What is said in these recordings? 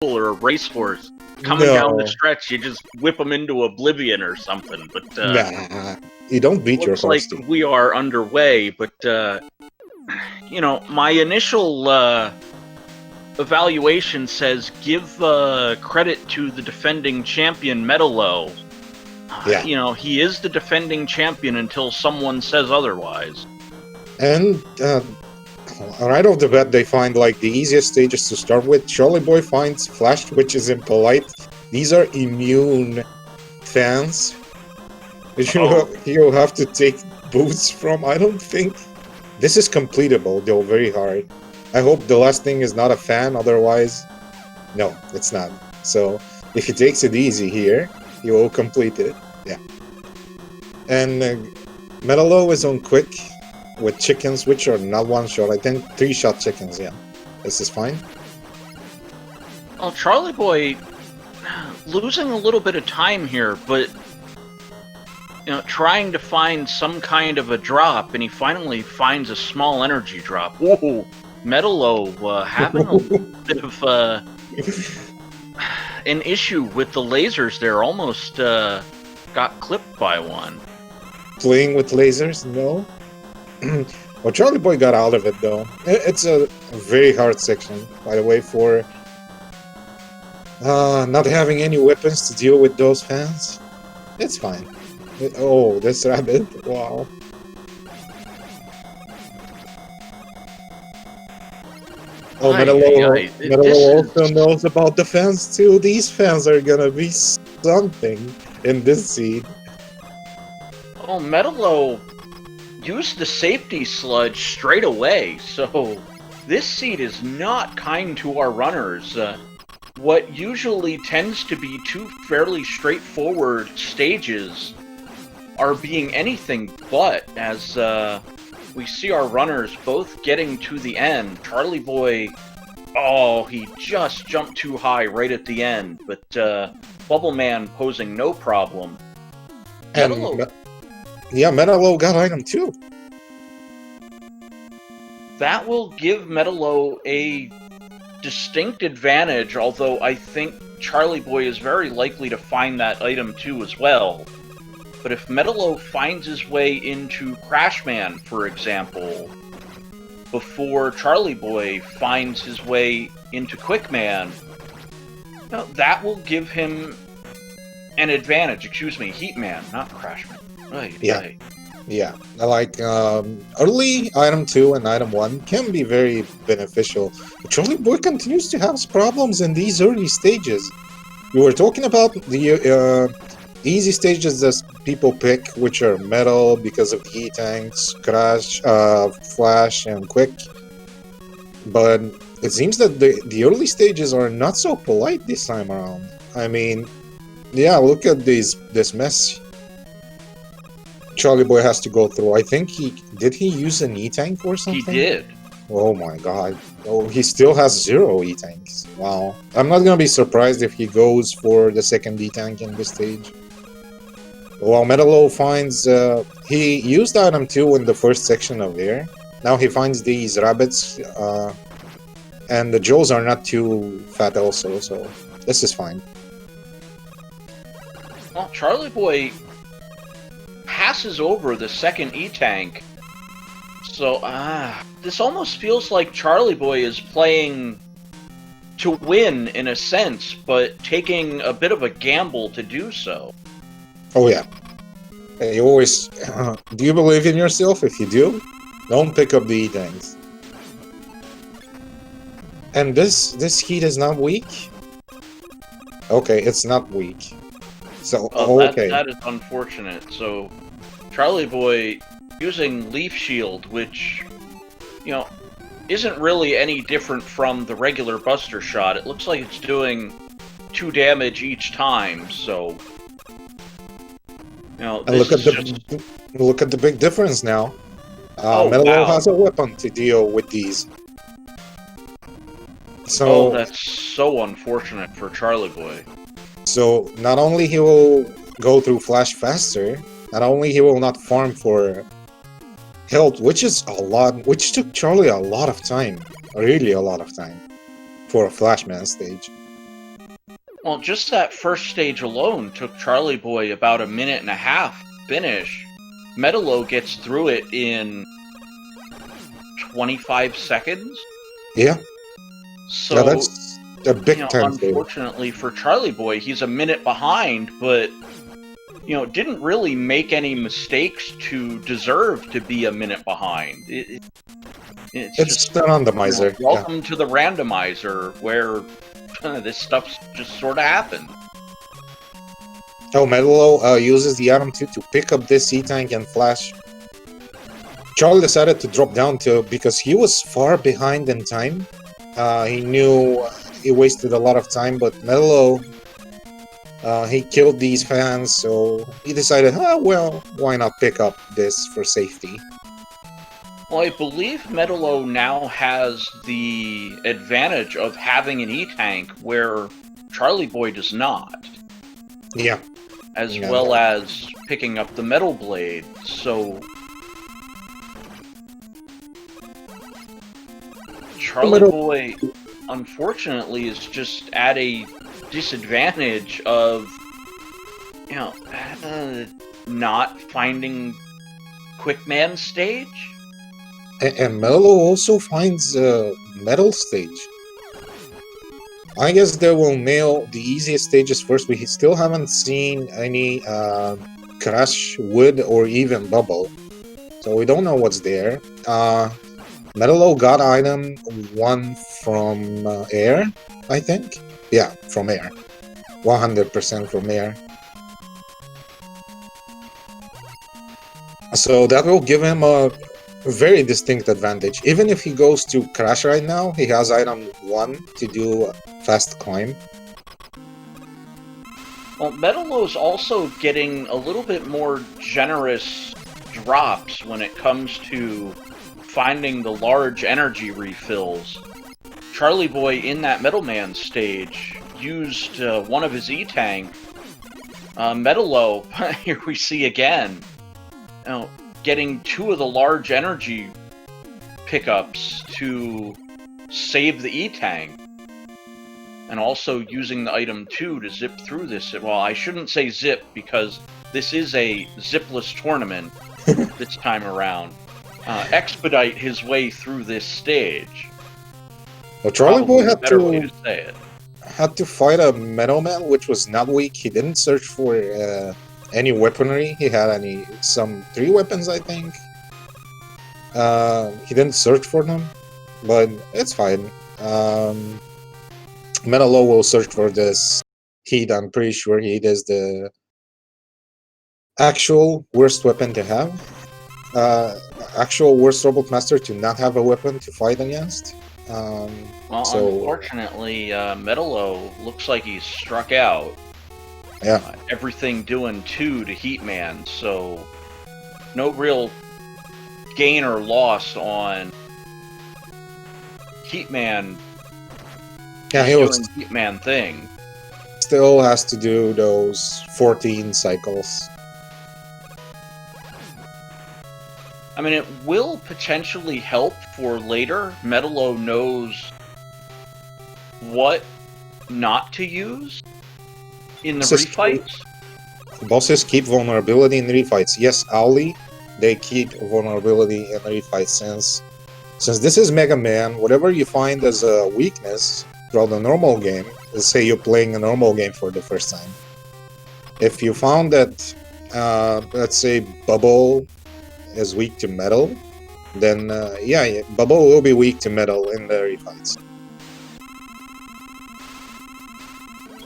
or a racehorse coming down the stretch. You just whip them into oblivion or something. But nah, you don't beat your horse. Looks like we are underway, but you know, my initial evaluation says give credit to the defending champion MetaLow. Yeah. You know, he is the defending champion until someone says otherwise. And right off the bat, they find like the easiest stages to start with. Charlieboy finds Flash, which is impolite. These are immune fans. You'll have to take boots from. I don't think this is completable, though very hard. I hope the last thing is not a fan, otherwise, no, it's not. So if he takes it easy here, he will complete it. Yeah. And MetaLow is on quick with chickens, which are not one-shot. I think 3-shot chickens, yeah. This is fine. Well, Charlieboy losing a little bit of time here, but you know, trying to find some kind of a drop, and he finally finds a small energy drop. Whoa! MetaLow having a little bit of an issue with the lasers there. Almost got clipped by one. Playing with lasers? No. Well, Charlieboy got out of it, though. It's a very hard section, by the way, for not having any weapons to deal with those fans. It's fine. Oh, this rabbit. Wow. Oh, MetaLow also knows about the fans, too. These fans are gonna be something in this seed. Oh, MetaLow used the safety sludge straight away, so this seed is not kind to our runners. What usually tends to be two fairly straightforward stages are being anything but, as we see our runners both getting to the end. Charlieboy, oh, he just jumped too high right at the end, but Bubble Man posing no problem. And yeah, MetaLow got item 2. That will give MetaLow a distinct advantage, although I think Charlieboy is very likely to find that item 2 as well. But if MetaLow finds his way into Crashman, for example, before Charlieboy finds his way into Quickman, that will give him an advantage. Excuse me, Heatman, not Crashman. Yeah, like early item 2 and item 1 can be very beneficial. But Charlieboy continues to have problems in these early stages. We were talking about the easy stages that people pick, which are metal because of the E-tanks, Crash, Flash, and Quick. But it seems that the early stages are not so polite this time around. I mean, yeah, look at this mess Charlieboy has to go through. I think did he use an E-tank or something? He did. Oh my god. Oh, he still has 0 E-tanks. Wow. I'm not gonna be surprised if he goes for the second E-tank in this stage. Well, MetaLow finds... he used item 2 in the first section of air. Now he finds these rabbits. And the Joes are not too fat also, so this is fine. Well, Charlieboy passes over the second E-tank. So, this almost feels like Charlieboy is playing to win in a sense, but taking a bit of a gamble to do so. Oh yeah. You always... do you believe in yourself? If you do, don't pick up the E-tanks. And this heat is not weak? Okay, it's not weak. So, okay. That is unfortunate. So, Charlieboy using Leaf Shield, which, you know, isn't really any different from the regular Buster Shot. It looks like it's doing 2 damage each time, so... You know, and look at the big difference now. MetaLow has a weapon to deal with these. So, that's so unfortunate for Charlieboy. So not only he will go through Flash faster, not only he will not farm for health, which is a lot, which took Charlie a lot of time, really a lot of time, for a Flashman stage. Well, just that first stage alone took Charlieboy about a minute and a half to finish. MetaLow gets through it in 25 seconds. Yeah. So, Yeah, that's a big time save. unfortunately for Charlieboy, he's a minute behind, but didn't really make any mistakes to deserve to be a minute behind. It's just the randomizer. welcome to the randomizer, where this stuff just sort of happens. Oh, MetaLow uses the Atom 2 to pick up this E-Tank and flash. Charlie decided to drop down because he was far behind in time. He knew he wasted a lot of time, but MetaLow, he killed these fans, so he decided, well, why not pick up this for safety? Well, I believe MetaLow now has the advantage of having an E-Tank where Charlieboy does not. Yeah. As well as picking up the Metal Blade, so Charlieboy, unfortunately, is just at a disadvantage of, not finding Quickman stage. And MetaLow also finds Metal stage. I guess they will nail the easiest stages first. We still haven't seen any Crash, Wood, or even Bubble. So we don't know what's there. MetaLow got item 1 from Air, I think. Yeah, from Air. 100% from Air. So that will give him a very distinct advantage. Even if he goes to Crash right now, he has item 1 to do fast climb. Well, MetaLow's also getting a little bit more generous drops when it comes to finding the large energy refills. Charlieboy in that Metalman stage used one of his E-Tank. MetaLow, here we see again, getting 2 of the large energy pickups to save the E-Tank. And also using the item 2 to zip through this. Well, I shouldn't say zip, because this is a zipless tournament this time around. Expedite his way through this stage. Well, Charlieboy had to fight a Metalman, which was not weak. He didn't search for any weaponry. He had some 3 weapons, I think. He didn't search for them, but it's fine. MetaLow will search for this Heat. I'm pretty sure Heat is the actual worst weapon to have. Actual worst Robot Master to not have a weapon to fight against. Well, unfortunately, MetaLow looks like he's struck out. Yeah. Everything doing 2 to Heatman, so no real gain or loss on Heatman. Yeah, he was doing Heatman thing. Still has to do those 14 cycles. I mean, it will potentially help for later. MetaLow knows what not to use in the refights. Bosses keep vulnerability in refights. Yes, Owly, they keep vulnerability in refights. Since this is Mega Man, whatever you find as a weakness throughout the normal game, let's say you're playing a normal game for the first time. If you found that, let's say, Bubble is weak to metal, then yeah, Bubble will be weak to metal in the refights.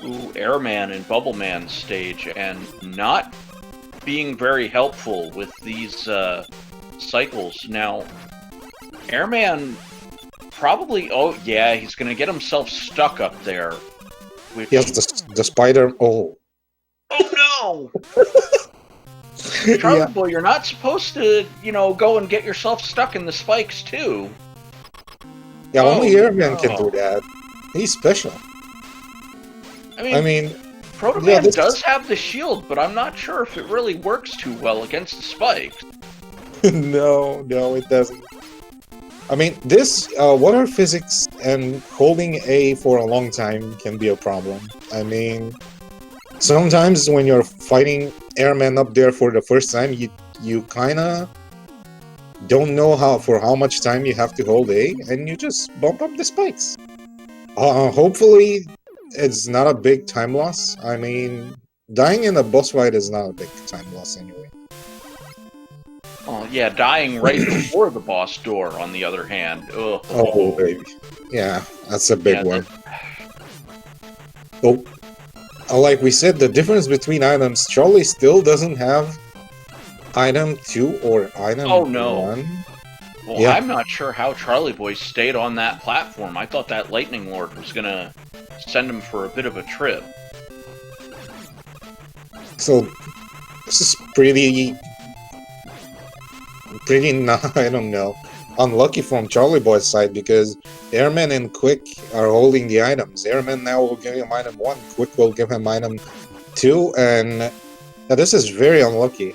Ooh, Airman and Bubbleman stage, and not being very helpful with these cycles. Now, Airman probably, oh yeah, he's gonna get himself stuck up there. Which... Yes, the spider, oh. Oh no! Charlieboy, you're not supposed to, go and get yourself stuck in the spikes too. Yeah, only Airman can do that. He's special. I mean Proto-Man does have the shield, but I'm not sure if it really works too well against the spikes. No, it doesn't. I mean, this water physics and holding A for a long time can be a problem. I mean, sometimes when you're fighting airmen up there for the first time, you kind of don't know how much time you have to hold A, and you just bump up the spikes. Hopefully, it's not a big time loss. I mean, dying in a boss fight is not a big time loss anyway. Oh, yeah, dying right before the boss door, on the other hand. Ugh. Oh, baby. Yeah, that's a big one. Oh, like we said, the difference between items, Charlie still doesn't have item 2 or item 1. Well, yeah. I'm not sure how Charlieboy stayed on that platform. I thought that Lightning Lord was gonna send him for a bit of a trip. So, this is pretty I don't know, unlucky from Charlieboy's side, because Airman and Quick are holding the items. Airman now will give him item 1, Quick will give him item 2, and this is very unlucky.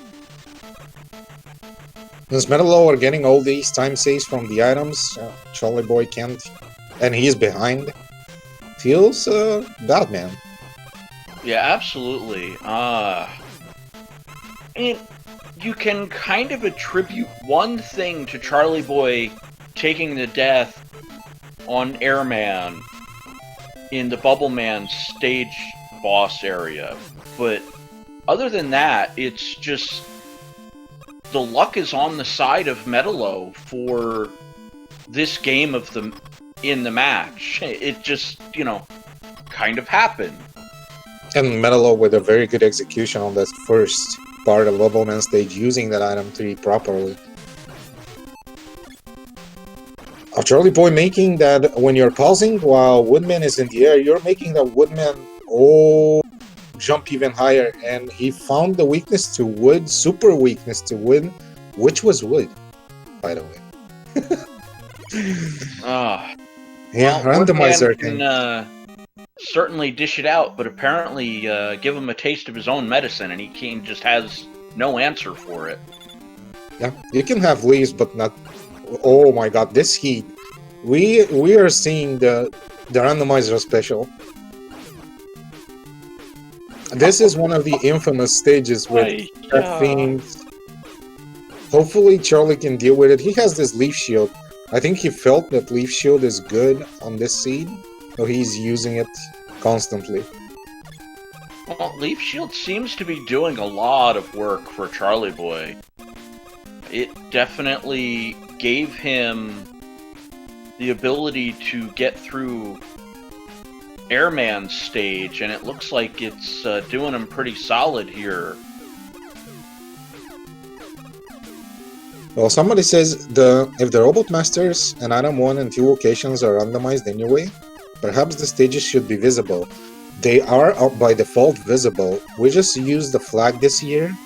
Since MetaLow are getting all these time saves from the items, Charlieboy can't, and he's behind. Feels bad, man. Yeah, absolutely. And you can kind of attribute one thing to Charlieboy taking the death on Airman in the Bubble Man stage boss area, but other than that, it's just the luck is on the side of MetaLow for this game in the match. It just, kind of happened. And MetaLow with a very good execution on that first part of Bubble Man stage, using that item 3 properly. Charlieboy making that when you're pausing while Woodman is in the air, you're making that Woodman jump even higher, and he found the weakness to wood, super weakness to wood, which was wood, by the way. Yeah, well, Randomizer can certainly dish it out, but apparently give him a taste of his own medicine, and he just has no answer for it. Yeah, you can have leaves, but not. Oh my god, this heat! We are seeing the Randomizer special. This is one of the infamous stages with themes. Hopefully Charlie can deal with it. He has this Leaf Shield. I think he felt that Leaf Shield is good on this seed, so he's using it constantly. Well, Leaf Shield seems to be doing a lot of work for Charlieboy. It definitely gave him the ability to get through Airman's stage, and it looks like it's doing him pretty solid here. Well, somebody says if the Robot Masters and Item 1 and 2 locations are randomized anyway, perhaps the stages should be visible. They are by default visible. We just used the flag this year,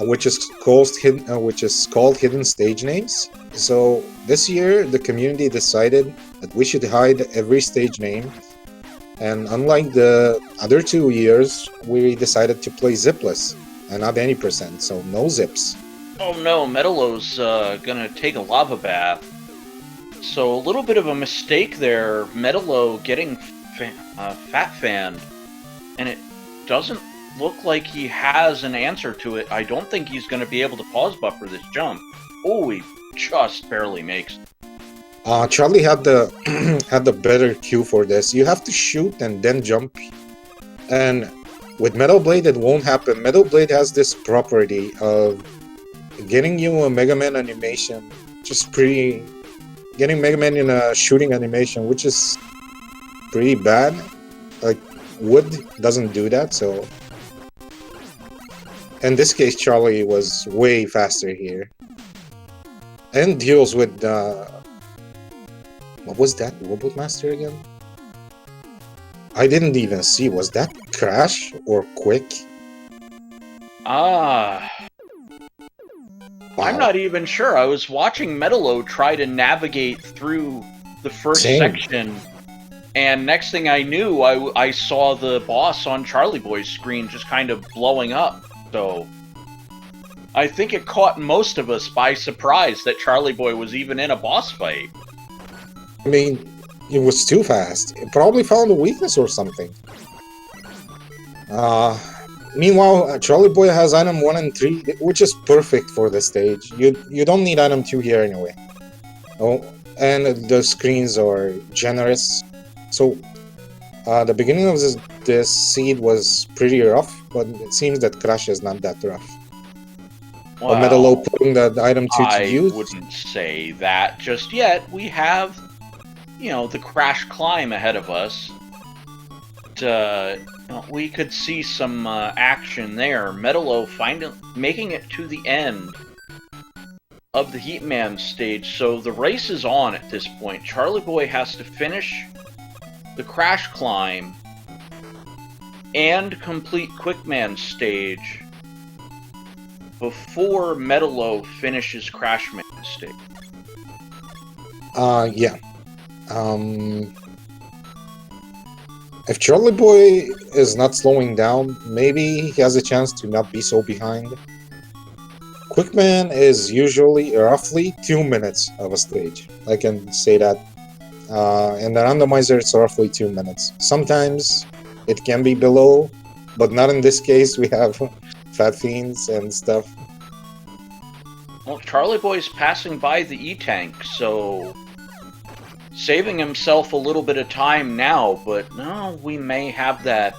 which is called hidden stage names. So this year the community decided that we should hide every stage name, and unlike the other 2 years, we decided to play zipless and not any percent, so no zips. Oh no, MetaLow's gonna take a lava bath. So a little bit of a mistake there. MetaLow getting fat fanned, and it doesn't look like he has an answer to it. I don't think he's going to be able to pause buffer this jump. Oh, he just barely makes it. Charlie had the better cue for this. You have to shoot and then jump, and with Metal Blade it won't happen. Metal Blade has this property of getting you a Mega Man animation, getting Mega Man in a shooting animation, which is pretty bad. Like, Wood doesn't do that, so in this case Charlie was way faster here. And deals with what was that Robot Master again? I didn't even see. Was that Crash or Quick? Wow. I'm not even sure. I was watching MetaLow try to navigate through the first section, and next thing I knew, I saw the boss on Charlieboy's screen just kind of blowing up. So I think it caught most of us by surprise that Charlieboy was even in a boss fight. I mean, it was too fast. It probably found a weakness or something. Meanwhile, Charlieboy has item 1 and 3, which is perfect for this stage. You don't need item 2 here anyway. Oh, and the screens are generous. So, the beginning of this seed was pretty rough, but it seems that Crash is not that rough. Well, MetaLow putting that item 2 to use. I wouldn't say that just yet. We have, the Crash climb ahead of us. We could see some action there. MetaLow making it to the end of the Heatman stage, so the race is on at this point. Charlieboy has to finish the Crash climb and complete Quickman stage before MetaLow finishes Crashman stage. Yeah. If Charlieboy is not slowing down, maybe he has a chance to not be so behind. Quickman is usually roughly 2 minutes of a stage. I can say that. In the randomizer, it's roughly 2 minutes. Sometimes it can be below, but not in this case. We have Fat Fiends and stuff. Well, Charlieboy's passing by the E-Tank, so saving himself a little bit of time now, but no, we may have that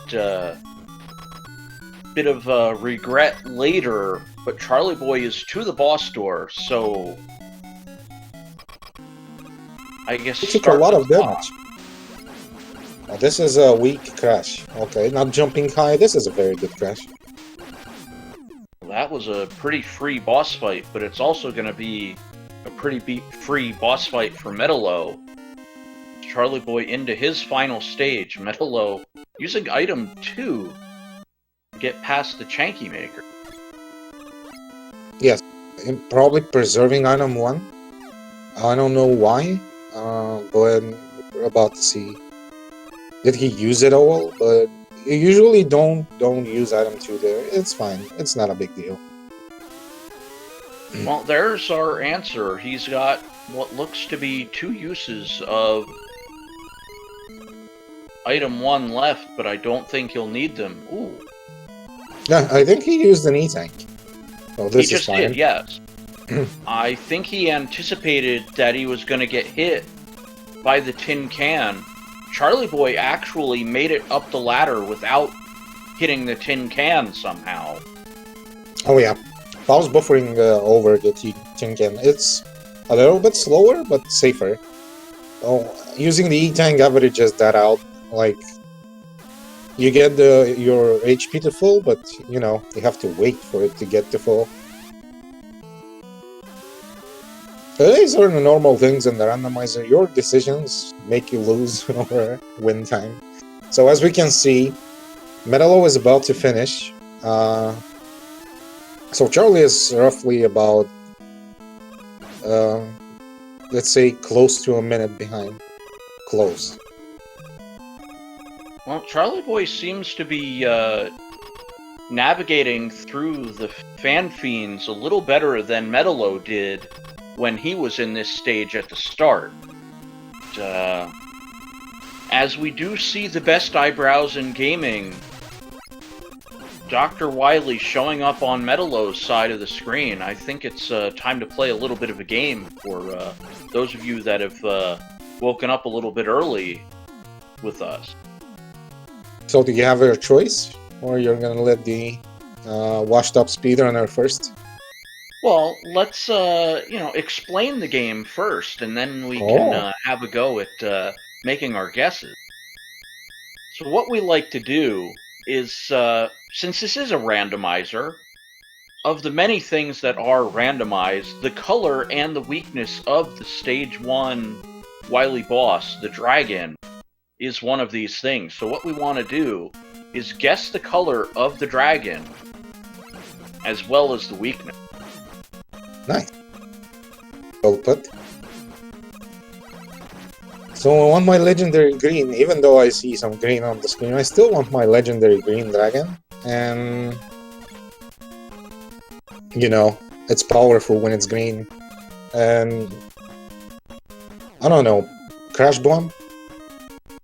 bit of regret later. But Charlieboy is to the boss door, so I guess It took a lot of damage. This is a weak Crash. Okay, not jumping high. This is a very good Crash. That was a pretty free boss fight, but it's also going to be a pretty free boss fight for MetaLow. Charlieboy into his final stage. MetaLow using item 2 to get past the Chanky Maker. Yes, and probably preserving item 1. I don't know why, but we're about to see. Did he use it all? But you usually don't use item 2 there. It's fine. It's not a big deal. Well, there's our answer. He's got what looks to be 2 uses of item 1 left, but I don't think he'll need them. Ooh. Yeah, I think he used an E-Tank. Oh, this He is just fine. did, yes. I think he anticipated that he was going to get hit by the tin can. Charlieboy actually made it up the ladder without hitting the tin can somehow. Oh yeah, I was buffering over the tin can. It's a little bit slower, but safer. Oh, using the E-Tank averages that out. Like, you get your HP to full, but you have to wait for it to get to full. These are the normal things in the randomizer. Your decisions make you lose or win time. So as we can see, MetaLow is about to finish. So Charlie is roughly about, let's say, close to a minute behind. Close. Well, Charlieboy seems to be navigating through the fan fiends a little better than MetaLow did when he was in this stage at the start. As we do see the best eyebrows in gaming, Dr. Wily showing up on MetaLow's side of the screen. I think it's time to play a little bit of a game for those of you that have woken up a little bit early with us. So do you have your choice, or you're gonna let the washed-up speedrunner first? Well, let's explain the game first, and then we can have a go at making our guesses. So what we like to do is, since this is a randomizer, of the many things that are randomized, the color and the weakness of the Stage 1 Wily boss, the dragon, is one of these things. So what we want to do is guess the color of the dragon, as well as the weakness. Nice. Well put. So I want my legendary green, even though I see some green on the screen, I still want my legendary green dragon. And You know, it's powerful when it's green. And I don't know, Crash Bomb?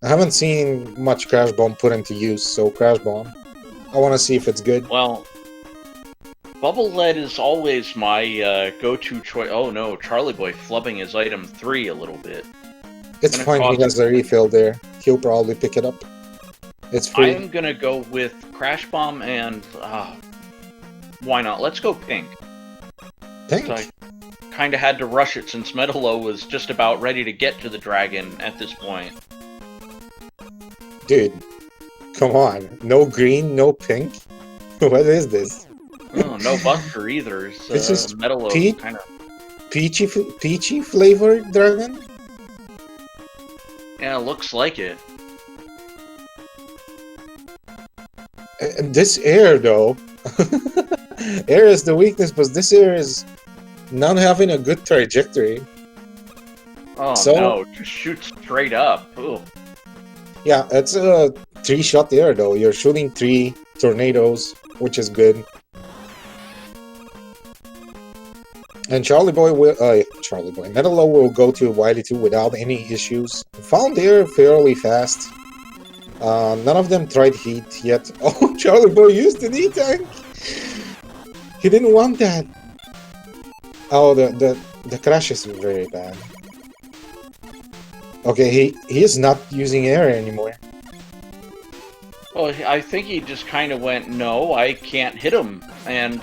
I haven't seen much Crash Bomb put into use, so Crash Bomb. I want to see if it's good. Well, Bubble Lead is always my go-to choice. Oh no, Charlieboy flubbing his item 3 a little bit. It's fine, he has a refill there. He'll probably pick it up. It's free. I'm gonna go with Crash Bomb and... why not? Let's go Pink. Pink? So I kinda had to rush it since MetaLow was just about ready to get to the dragon at this point. Dude, come on. No green, no pink? What is this? Oh, no Buster either. It's just MetaLow kind of... peachy flavored dragon? Yeah, looks like it. And this air, though. Air is the weakness, but this air is not having a good trajectory. Oh no, just shoot straight up. Ooh. Yeah, it's a 3-shot air, though. You're shooting 3 tornadoes, which is good. And Charlieboy will, MetaLow will go to Wily 2 without any issues. Found air fairly fast. None of them tried heat yet. Oh, Charlieboy used the knee tank! He didn't want that! Oh, the crash is very bad. Okay, he is not using air anymore. Well, I think he just kind of went, no, I can't hit him. And,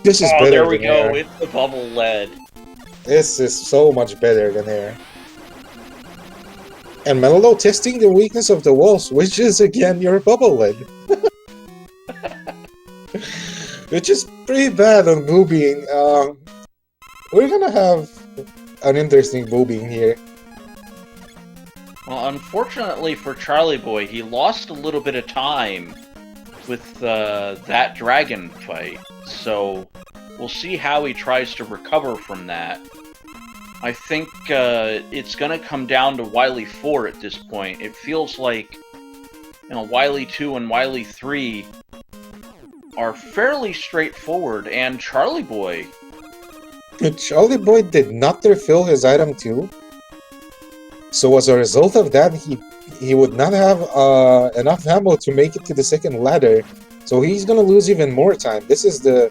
this is better there we than go, air. it's the Bubble Lead. This is so much better than air. And MetaLow testing the weakness of the walls, which is again your Bubble Lead. Which is pretty bad on boobing. We're gonna have an interesting boobing here. Well, unfortunately for Charlieboy, he lost a little bit of time with that dragon fight. So we'll see how he tries to recover from that. I think it's going to come down to Wily 4 at this point. It feels like, Wily 2 and Wily 3 are fairly straightforward, and Charlieboy. Charlieboy did not refill his item 2. So as a result of that, he would not have enough ammo to make it to the second ladder. So he's going to lose even more time. This is the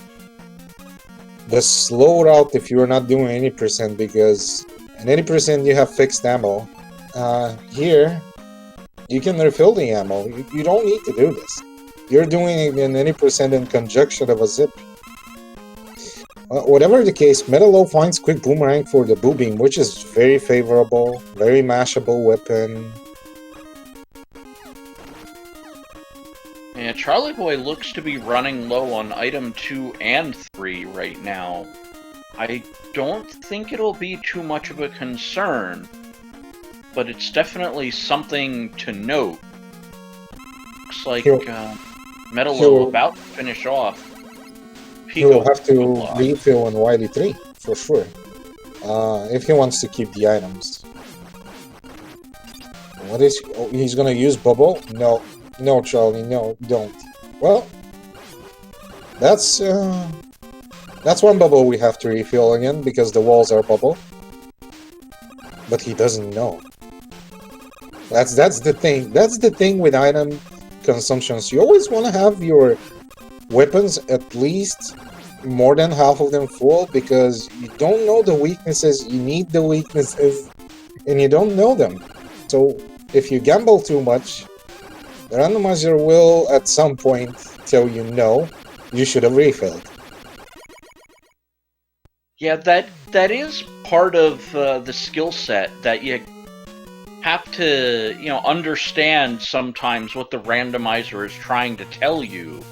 slow route if you're not doing any percent, because in any percent you have fixed ammo. Here, you can refill the ammo. You don't need to do this. You're doing it in any percent in conjunction of a zip. Whatever the case, MetaLow finds quick boomerang for the boobing, which is very favorable, very mashable weapon. Yeah, Charlieboy looks to be running low on item 2 and 3 right now. I don't think it'll be too much of a concern, but it's definitely something to note. Looks like MetaLow about to finish off. He will have to refill on Wily 3, for sure. If he wants to keep the items. What is... Oh, he's gonna use Bubble? No. No, Charlie, no, don't. Well, that's one bubble we have to refill again, because the walls are bubble. But he doesn't know. That's the thing. That's the thing with item consumptions. You always want to have your weapons at least more than half of them full, because you don't know the weaknesses, you need the weaknesses, and you don't know them. So if you gamble too much, the randomizer will at some point tell you no, you should have refilled. Yeah, that is part of the skill set, that you have to, understand sometimes what the randomizer is trying to tell you.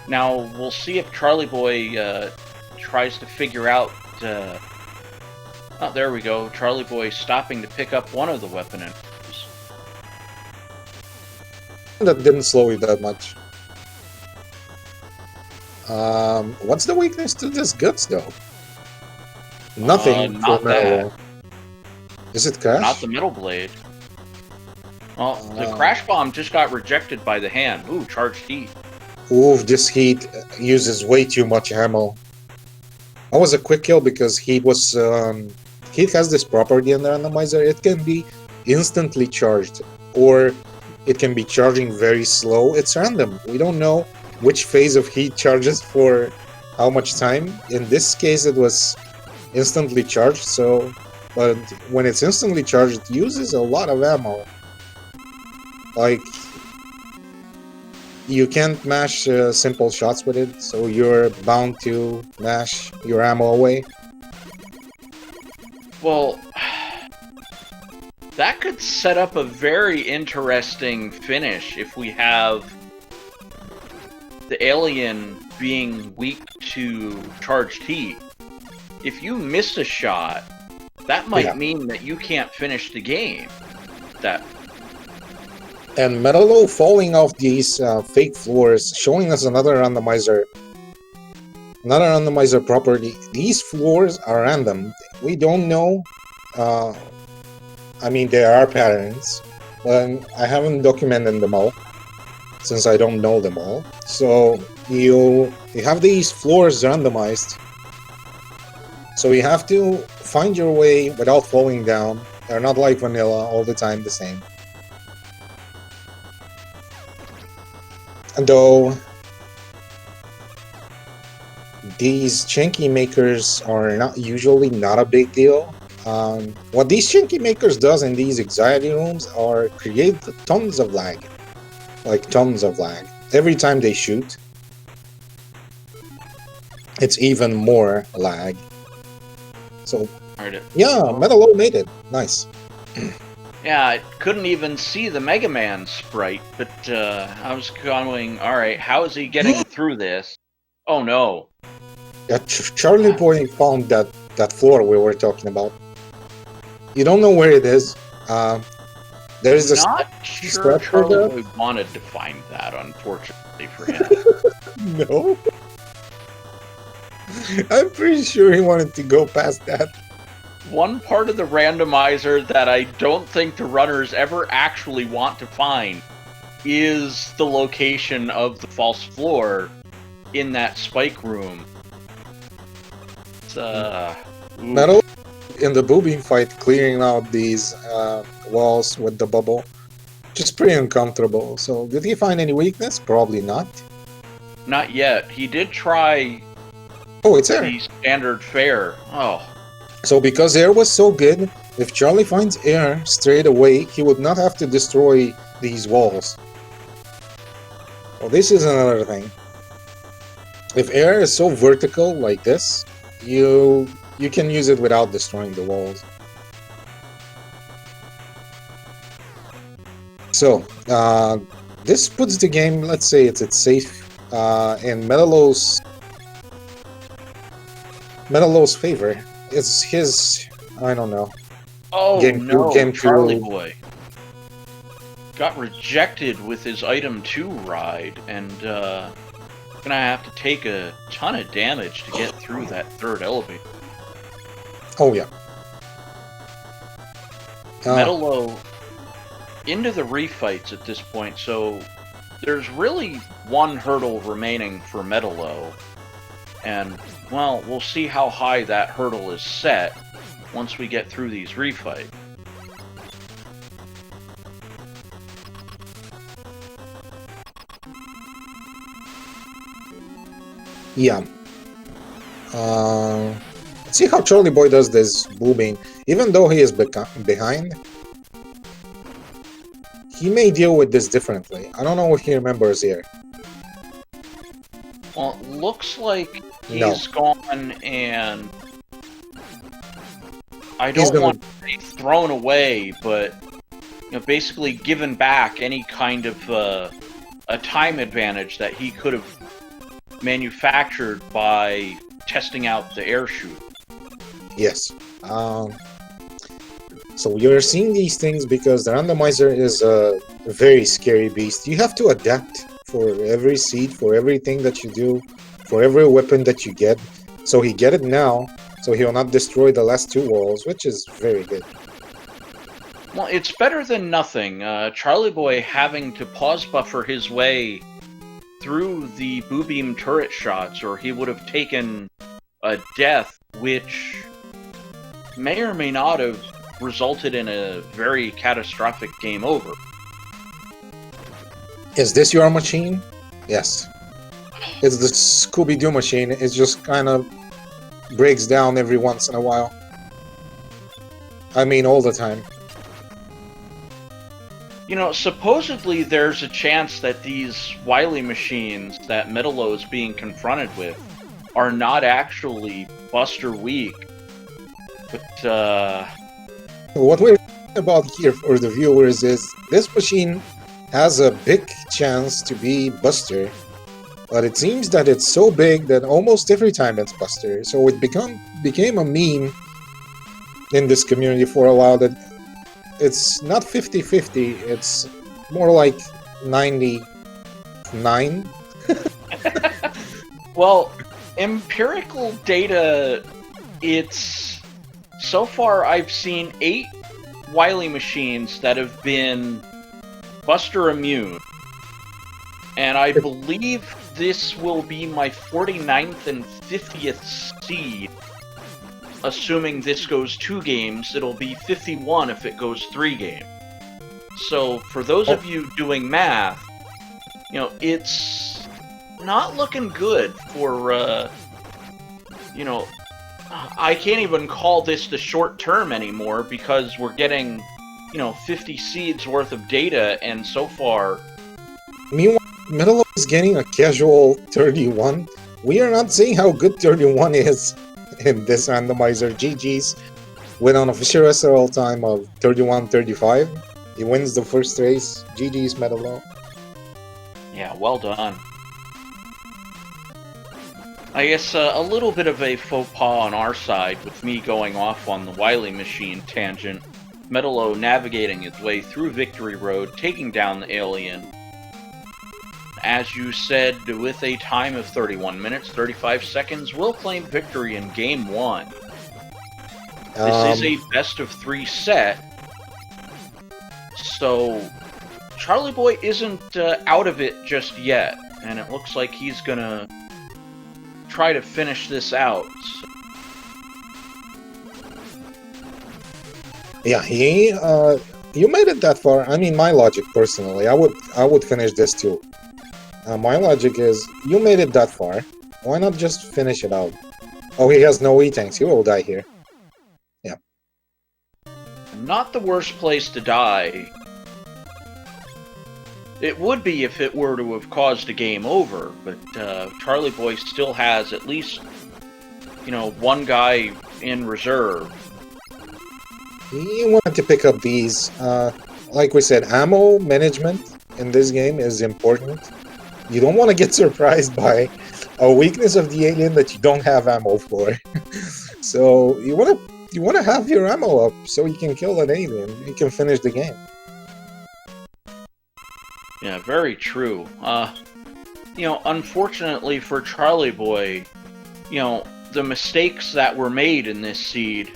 Now, we'll see if Charlieboy tries to figure out... Oh, there we go. Charlieboy stopping to pick up one of the weapon entries. That didn't slow you that much. What's the weakness to this guts, though? Nothing. Not that. Is it crash? Not the metal blade. Well, the crash bomb just got rejected by the hand. Ooh, charged heat. Ooh, this Heat uses way too much ammo. That was a quick kill because Heat was... Heat has this property in the randomizer. It can be instantly charged, or it can be charging very slow. It's random. We don't know which phase of Heat charges for how much time. In this case, it was instantly charged, so... But when it's instantly charged, it uses a lot of ammo. Like... You can't mash simple shots with it, so you're bound to mash your ammo away. Well, that could set up a very interesting finish if we have the alien being weak to charged heat. If you miss a shot, that might mean that you can't finish the game. And MetaLow falling off these fake floors, showing us another randomizer property. These floors are random. We don't know. I mean, there are patterns, but I haven't documented them all since I don't know them all. So you have these floors randomized. So you have to find your way without falling down. They're not like vanilla all the time the same. Though these chinky makers are usually not a big deal. What these chinky makers does in these anxiety rooms are create tons of lag. Like tons of lag. Every time they shoot, it's even more lag. So yeah, MetaLow made it. Nice. Yeah, I couldn't even see the Mega Man sprite, but I was going, alright, how is he getting through this? Oh no. Yeah, Charlieboy found that floor we were talking about. You don't know where it is. There is a... Not sure Charlieboy wanted to find that, unfortunately for him. No? I'm pretty sure he wanted to go past that. One part of the randomizer that I don't think the runners ever actually want to find is the location of the false floor in that spike room. It's, Metal in the boobing fight, clearing out these walls with the bubble, just pretty uncomfortable. So, did he find any weakness? Probably not. Not yet. He did try. Oh, it's air. The standard fare. Oh. So because air was so good, if Charlie finds air straight away, he would not have to destroy these walls. Well, this is another thing. If air is so vertical like this, you can use it without destroying the walls. So, this puts the game, let's say it's safe, in MetaLow's favor. It's his, I don't know. Oh no, Charlieboy got rejected with his item 2 ride, and gonna have to take a ton of damage to get through that third elevator. Oh yeah. MetaLow into the refights at this point, so there's really one hurdle remaining for MetaLow. And, well, we'll see how high that hurdle is set once we get through these refights. Yeah. Let's see how Charlieboy does this boobing. Even though he is behind, he may deal with this differently. I don't know if he remembers here. Well, it looks like he's gone, and I don't want to say thrown away, but basically given back any kind of a time advantage that he could have manufactured by testing out the air shoot. Yes. So you're seeing these things because the randomizer is a very scary beast. You have to adapt for every seed, for everything that you do, for every weapon that you get. So he get it now, so he will not destroy the last 2 walls, which is very good. Well, it's better than nothing. Charlieboy having to pause buffer his way through the boo beam turret shots, or he would have taken a death which may or may not have resulted in a very catastrophic game over. Is this your machine? Yes. It's the Scooby-Doo machine. It just kind of breaks down every once in a while. I mean, all the time. You know, supposedly there's a chance that these Wily machines that MetaLow is being confronted with are not actually Buster weak. But, what we're talking about here for the viewers is this machine has a big chance to be Buster, but it seems that it's so big that almost every time it's Buster. So it became a meme in this community for a while that it's not 50-50, it's more like 99. Well, empirical data, it's... So far, I've seen 8 Wily machines that have been Buster immune. And I believe this will be my 49th and 50th seed. Assuming this goes 2 games, it'll be 51 if it goes 3 games. So, for those of you doing math, you know, it's not looking good for, you know, I can't even call this the short term anymore because we're getting, you know, 50 seeds worth of data, and so far... Meanwhile, MetaLow is getting a casual 31. We are not seeing how good 31 is in this randomizer. GG's went on official SRL time of 31-35. He wins the first race. GG's MetaLow. Yeah, well done. I guess a little bit of a faux pas on our side with me going off on the Wily machine tangent. MetaLow navigating its way through Victory Road, taking down the alien. As you said, with a time of 31 minutes, 35 seconds, will claim victory in Game 1. This is a best-of-3 set, so Charlieboy isn't out of it just yet, and it looks like he's gonna try to finish this out. Yeah, you made it that far. I mean, my logic personally, I would finish this too. My logic is, you made it that far. Why not just finish it out? Oh, he has no E-tanks. He will die here. Yeah. Not the worst place to die. It would be if it were to have caused a game over, but Charlieboy still has at least, you know, 1 guy in reserve. You wanted to pick up these. Like we said, ammo management in this game is important. You don't want to get surprised by a weakness of the alien that you don't have ammo for. So you want to have your ammo up so you can kill an alien. You can finish the game. Yeah, very true. You know, unfortunately for Charlieboy, you know, the mistakes that were made in this seed,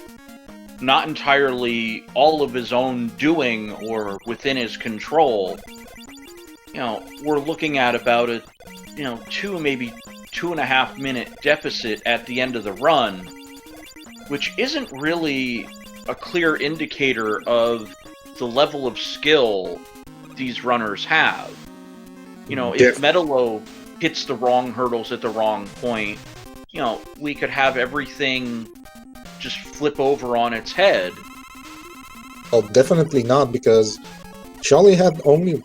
not entirely all of his own doing or within his control, you know, we're looking at about a, you know, 2, maybe 2.5 minute deficit at the end of the run, which isn't really a clear indicator of the level of skill these runners have. You know, if MetaLow hits the wrong hurdles at the wrong point, you know, we could have everything just flip over on its head. Well, definitely not, because Charlie had only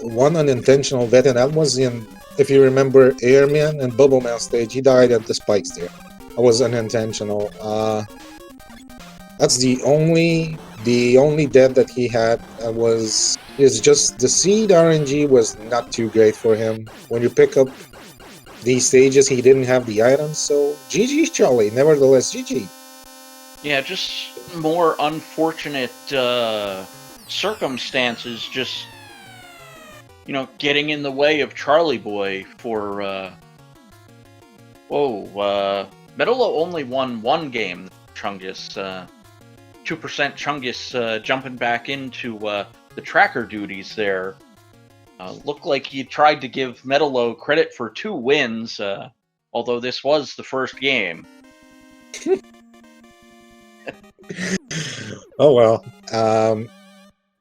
1 unintentional death, and that was in, if you remember, Airman and Bubbleman stage. He died at the spikes there. That was unintentional. That's the only death that he had. Is just the seed RNG was not too great for him. When you pick up these stages, he didn't have the items, so GG Charlie, nevertheless, GG. Yeah, just more unfortunate circumstances just, you know, getting in the way of Charlieboy for, MetaLow only won 1 game, Chungus, 2% Chungus jumping back into the tracker duties there. Looked like you tried to give MetaLow credit for 2 wins, although this was the first game. Oh well.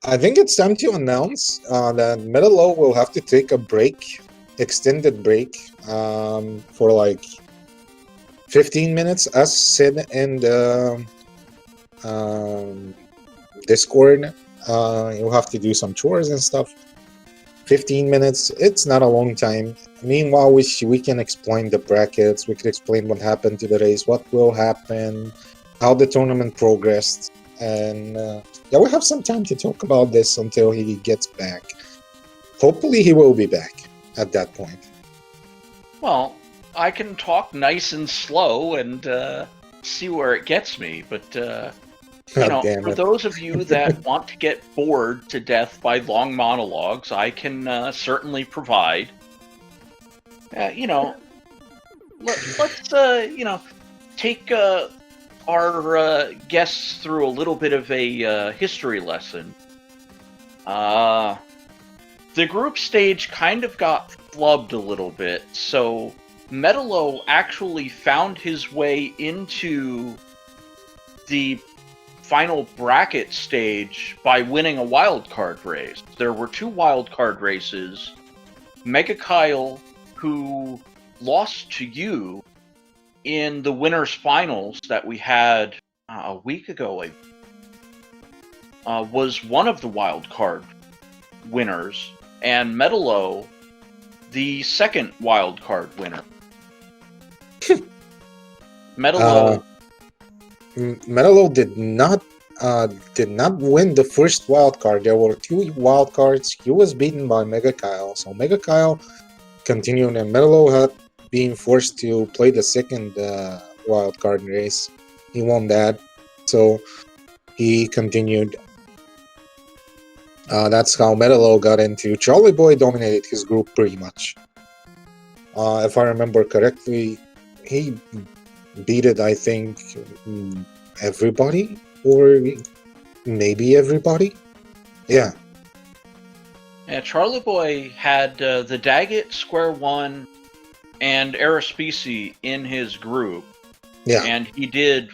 I think it's time to announce that MetaLow will have to take a break, extended break, for like 15 minutes. Us said in the Discord, you'll have to do some chores and stuff. 15 minutes, it's not a long time. Meanwhile, we can explain the brackets, we can explain what happened to the race, what will happen, how the tournament progressed, and yeah, we have some time to talk about this until he gets back. Hopefully he will be back at that point. Well, I can talk nice and slow and see where it gets me, but God damn for it. those of you that want to get bored to death by long monologues, I can certainly provide. Let's take our guests through a little bit of a history lesson. The group stage kind of got flubbed a little bit, so MetaLow actually found his way into the final bracket stage by winning a wildcard race. There were 2 wildcard races. Mega Kyle, who lost to you in the winners finals that we had a week ago, was one of the wildcard winners, and MetaLow, the second wildcard winner. MetaLow did not win the first wild card. There were 2 wild cards. He was beaten by Mega Kyle. So Mega Kyle continued, and MetaLow had been forced to play the second wild card race. He won that, so he continued. That's how MetaLow got into. Charlieboy dominated his group pretty much. If I remember correctly, he beat it, I think, everybody, or maybe everybody. Yeah. Yeah, Charlieboy had the Daggett, Square One, and Aerospecie in his group. Yeah. And he did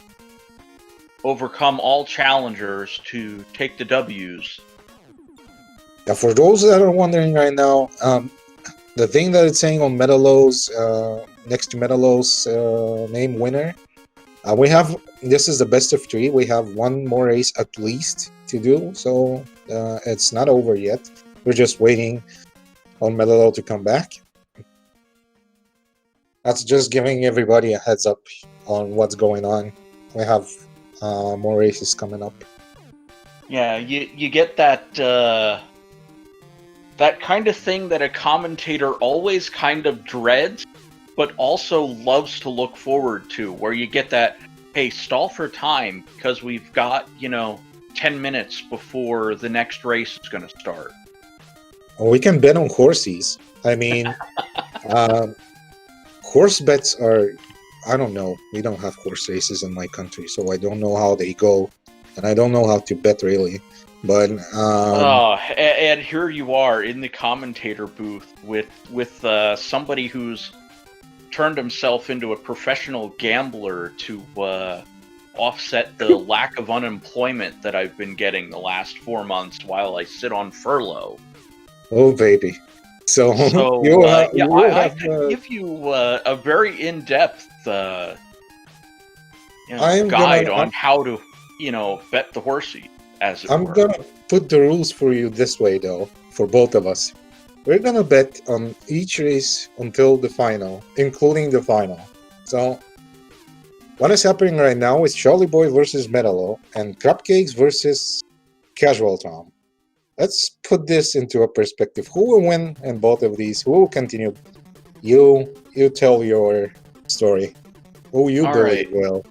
overcome all challengers to take the W's. Yeah, for those that are wondering right now, the thing that it's saying on MetaLow's, next to MetaLow's name winner, we have, this is the best of 3. We have 1 more race at least to do, so it's not over yet. We're just waiting on MetaLow to come back. That's just giving everybody a heads up on what's going on. We have more races coming up. Yeah, you get that that kind of thing that a commentator always kind of dreads, but also loves to look forward to, where you get that, hey, stall for time, because we've got, 10 minutes before the next race is going to start. We can bet on horses. I mean, horse bets are, I don't know. We don't have horse races in my country, so I don't know how they go, and I don't know how to bet really. But and here you are in the commentator booth with somebody who's turned himself into a professional gambler to offset the lack of unemployment that I've been getting the last 4 months while I sit on furlough. Oh baby! So I could give you a very in-depth guide on how to bet the horsey. I'm gonna put the rules for you this way, though, for both of us. We're gonna bet on each race until the final, including the final. So, what is happening right now is Charlieboy versus MetaLow and Cupcakes versus Casual Tom. Let's put this into a perspective. Who will win in both of these? Who will continue? You tell your story. Who you believe will.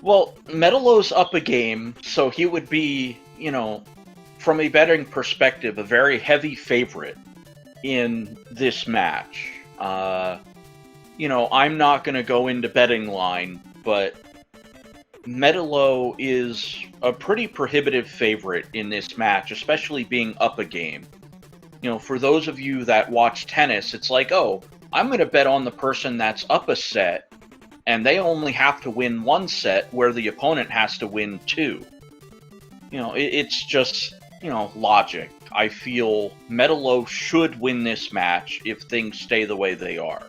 Well, MetaLow's up a game, so he would be, from a betting perspective, a very heavy favorite in this match. I'm not going to go into betting line, but MetaLow is a pretty prohibitive favorite in this match, especially being up a game. You know, for those of you that watch tennis, it's like, oh, I'm going to bet on the person that's up a set, and they only have to win one set where the opponent has to win two. You know, it's just, you know, logic. I feel MetaLow should win this match if things stay the way they are.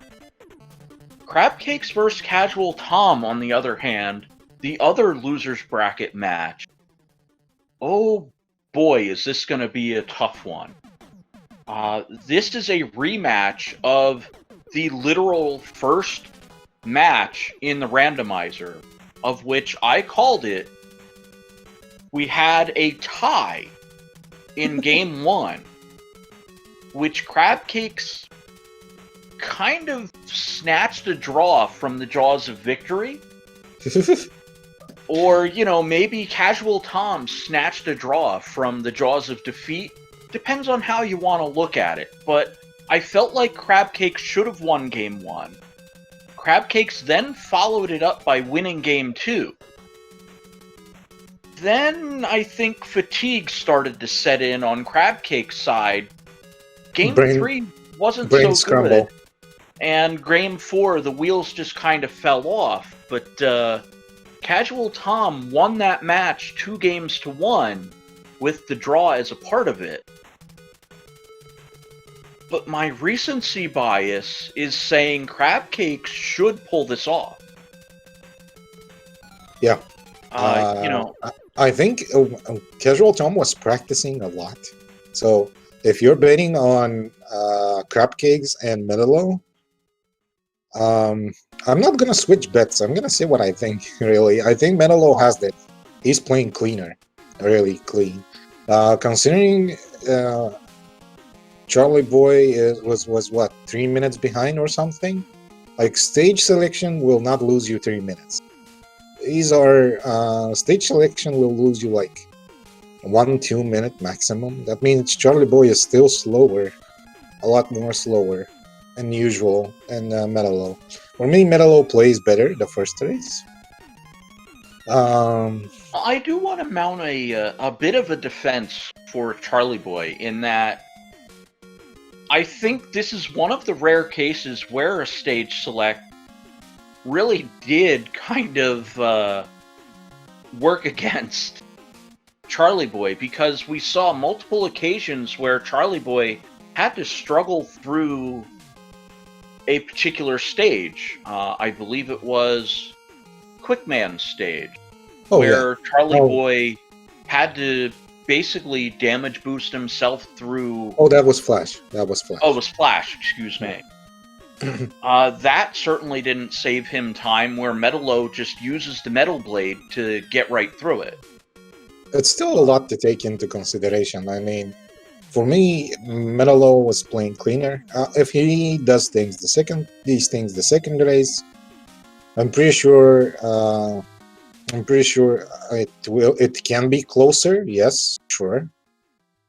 Crabcakes vs. Casual Tom, on the other hand, the other losers bracket match. Oh boy, is this going to be a tough one. This is a rematch of the literal first match in the randomizer, of which I called it. We had a tie in Game 1, which Crabcakes kind of snatched a draw from the jaws of victory. Or, you know, maybe Casual Tom snatched a draw from the jaws of defeat. Depends on how you want to look at it. But I felt like Crabcakes should have won Game 1. Crabcakes then followed it up by winning Game 2. Then I think fatigue started to set in on Crabcake's side. Game 3 wasn't so scramble. good. And Game 4, the wheels just kind of fell off. But Casual Tom won that match 2-1 with the draw as a part of it. But my recency bias is saying Crabcakes should pull this off. Yeah. You know, I think Casual Tom was practicing a lot. So if you're betting on Crabcakes and MetaLow, I'm not gonna switch bets. I'm gonna say what I think. Really, I think MetaLow has that. He's playing cleaner, really clean. Considering Charlieboy was what 3 minutes behind or something. Like stage selection will not lose you 3 minutes. These are stage selection will lose you like 1-2 minute maximum. That means Charlieboy is still slower, a lot more slower than usual, and MetaLow. For me, MetaLow plays better the first race. I do want to mount a bit of a defense for Charlieboy in that I think this is one of the rare cases where a stage select really did kind of work against Charlieboy, because we saw multiple occasions where Charlieboy had to struggle through a particular stage. I believe it was Quickman's stage, where Charlieboy had to basically damage boost himself through... Oh, that was Flash. That was Flash. Oh, it was Flash, excuse me. That certainly didn't save him time, where MetaLow just uses the Metal Blade to get right through it. It's still a lot to take into consideration. I mean, for me, MetaLow was playing cleaner. If he does these things the second race, I'm pretty sure it can be closer. Yes, sure.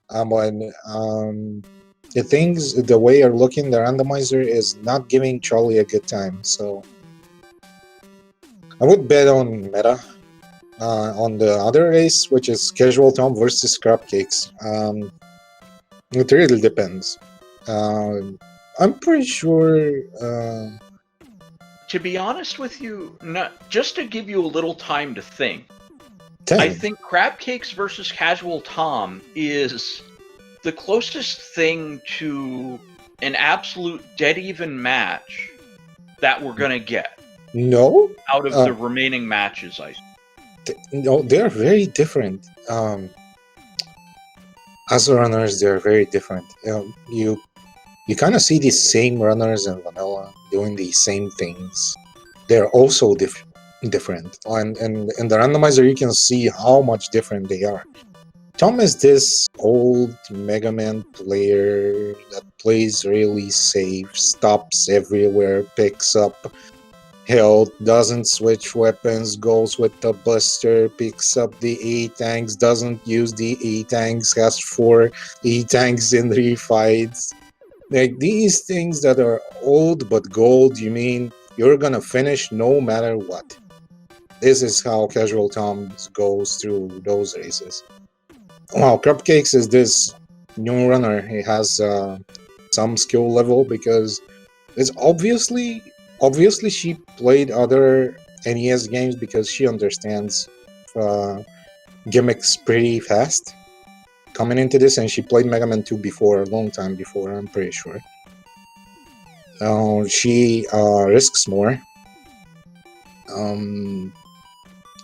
But the way you're looking, the randomizer is not giving Charlie a good time. So I would bet on Meta. On the other race, which is Casual Tom versus Crabcakes. It really depends. I'm pretty sure... To be honest with you, just to give you a little time to think, 10. I think Crabcakes versus Casual Tom is the closest thing to an absolute dead-even match that we're going to get. No? Out of the remaining matches, No, they're very different. As runners, they're very different. You kind of see these same runners in vanilla doing the same things. They're also different. And in the randomizer, you can see how much different they are. Tom is this old Mega Man player that plays really safe, stops everywhere, picks up health, doesn't switch weapons, goes with the Buster, picks up the E-Tanks, doesn't use the E-Tanks, has 4 E-Tanks in 3 fights. Like, these things that are old but gold, you mean you're gonna finish no matter what. this is how Casual Tom goes through those races. Well, Cupcakes is this new runner. He has some skill level because it's obviously she played other NES games because she understands gimmicks pretty fast coming into this, and she played Mega Man 2 before, a long time before, I'm pretty sure. She risks more,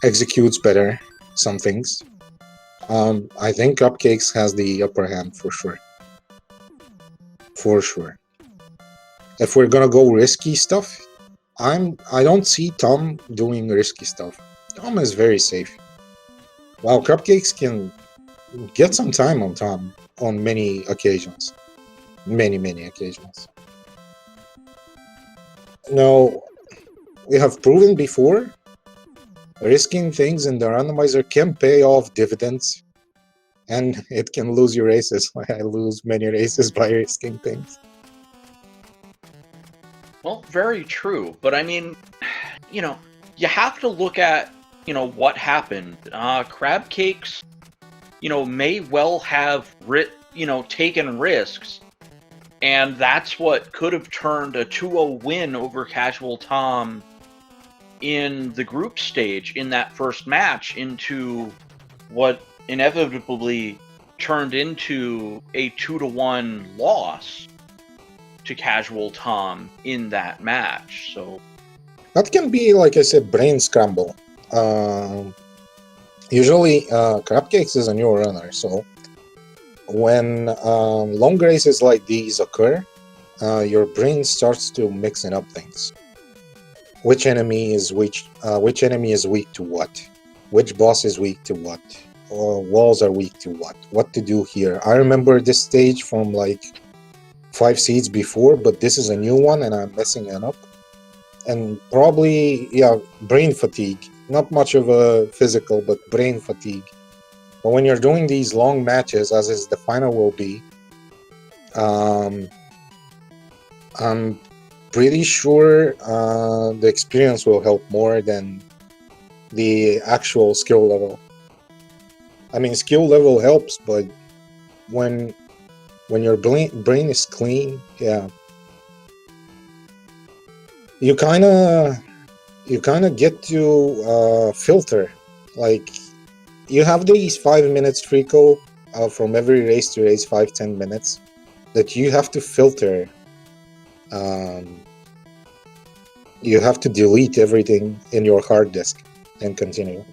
executes better some things. I think Cupcakes has the upper hand for sure. For sure. If we're gonna go risky stuff, I don't see Tom doing risky stuff. Tom is very safe. While Cupcakes can get some time on Tom on many occasions. Many occasions. Now, we have proven before, risking things in the randomizer can pay off dividends, and it can lose your races. I lose many races by risking things. Well, very true. But I mean, you know, you have to look at, what happened. Crab Cakes, may well have taken risks. And that's what could have turned a 2-0 win over Casual Tom in the group stage in that first match into what inevitably turned into a 2-1 loss to Casual Tom in that match. So that can be, like I said, brain scramble. Usually, Cupcakes is a new runner, so when long races like these occur, your brain starts to mixing up things. Which enemy is weak to what? Which boss is weak to what? Or walls are weak to what? What to do here? I remember this stage from like 5 seeds before, but this is a new one and I'm messing it up. And probably, brain fatigue. Not much of a physical, but brain fatigue. But when you're doing these long matches, as is the final will be, I'm pretty sure the experience will help more than the actual skill level. I mean, skill level helps, but when your brain is clean, you kind of get to filter. Like, you have these 5 minutes Frico from every race to race, 5-10 minutes, that you have to filter. You have to delete everything in your hard disk and continue.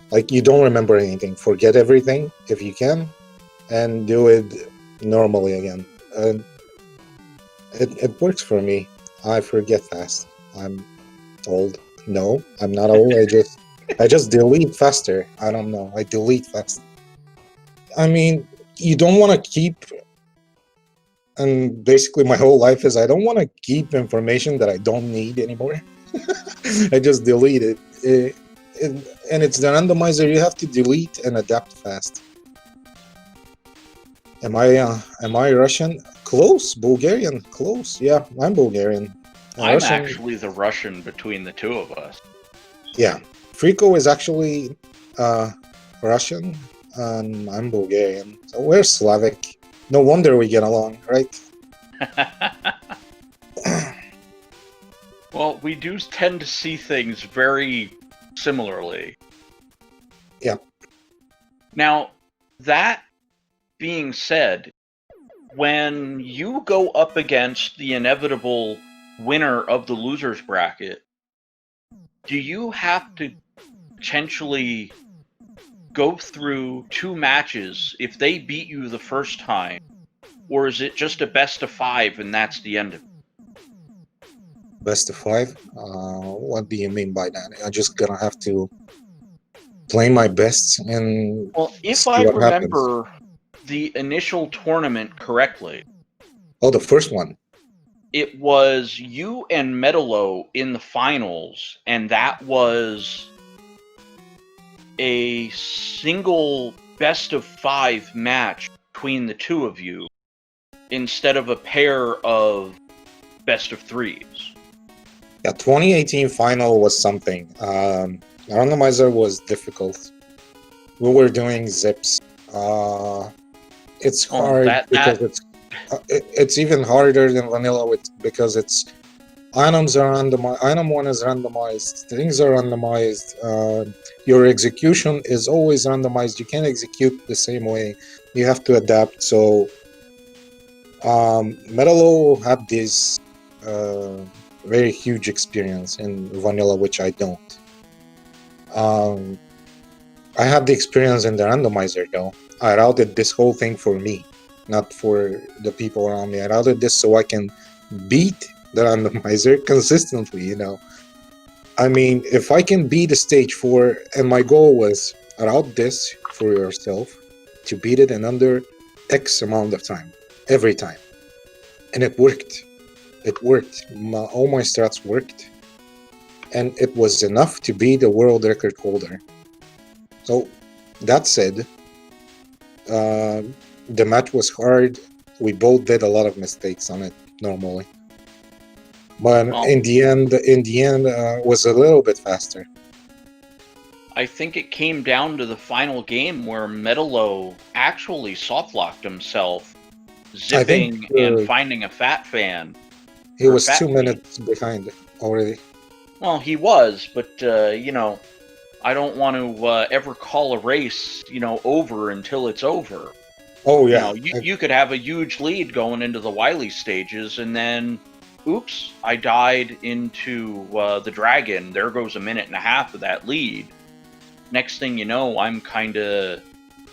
Like, you don't remember anything. Forget everything if you can, and do it normally again. It works for me. I forget fast. I'm old. No, I'm not old. I just delete faster. I don't know. I delete fast. I mean, you don't want to keep, and basically my whole life is I don't want to keep information that I don't need anymore. I just delete it. And it's the randomizer. You have to delete and adapt fast. Am I Russian? Close. Bulgarian. Close. Yeah, I'm Bulgarian. I'm Russian. Actually the Russian between the two of us. Yeah. Frico is actually Russian, and I'm Bulgarian. So we're Slavic. No wonder we get along, right? Well, we do tend to see things very similarly. Yeah. Now, that being said, when you go up against the inevitable winner of the loser's bracket, do you have to potentially go through 2 matches if they beat you the first time, or is it just a best of 5 and that's the end of it? Best of 5? What do you mean by that? I'm just gonna have to play my best and if I remember the initial tournament correctly. Oh, the first one. It was you and MetaLow in the finals, and that was a single best of 5 match between the two of you instead of a pair of best of 3s. Yeah, 2018 final was something. Randomizer was difficult. We were doing zips. It's Oh, hard because it's even harder than vanilla because it's items are randomized. Item one is randomized. Things are randomized. Your execution is always randomized. You can't execute the same way. You have to adapt. So MetaLow had this very huge experience in vanilla, which I don't. I had the experience in the randomizer though. I routed this whole thing for me, not for the people around me. I routed this so I can beat the randomizer consistently, you know. I mean, if I can beat a stage 4, and my goal was route this for yourself to beat it in under X amount of time, every time. And it worked. It worked. All my strats worked. And it was enough to be the world record holder. So, that said, the match was hard. We both did a lot of mistakes on it normally. But in the end, was a little bit faster. I think it came down to the final game where MetaLow actually soft-locked himself, zipping and finding a fat fan. He was 2 minutes behind already. Well, he was, but, you know, I don't want to ever call a race, you know, over until it's over. Oh, yeah. You know, you could have a huge lead going into the Wily stages, and then, oops, I died into the Dragon. There goes a minute and a half of that lead. Next thing you know, I'm kind of,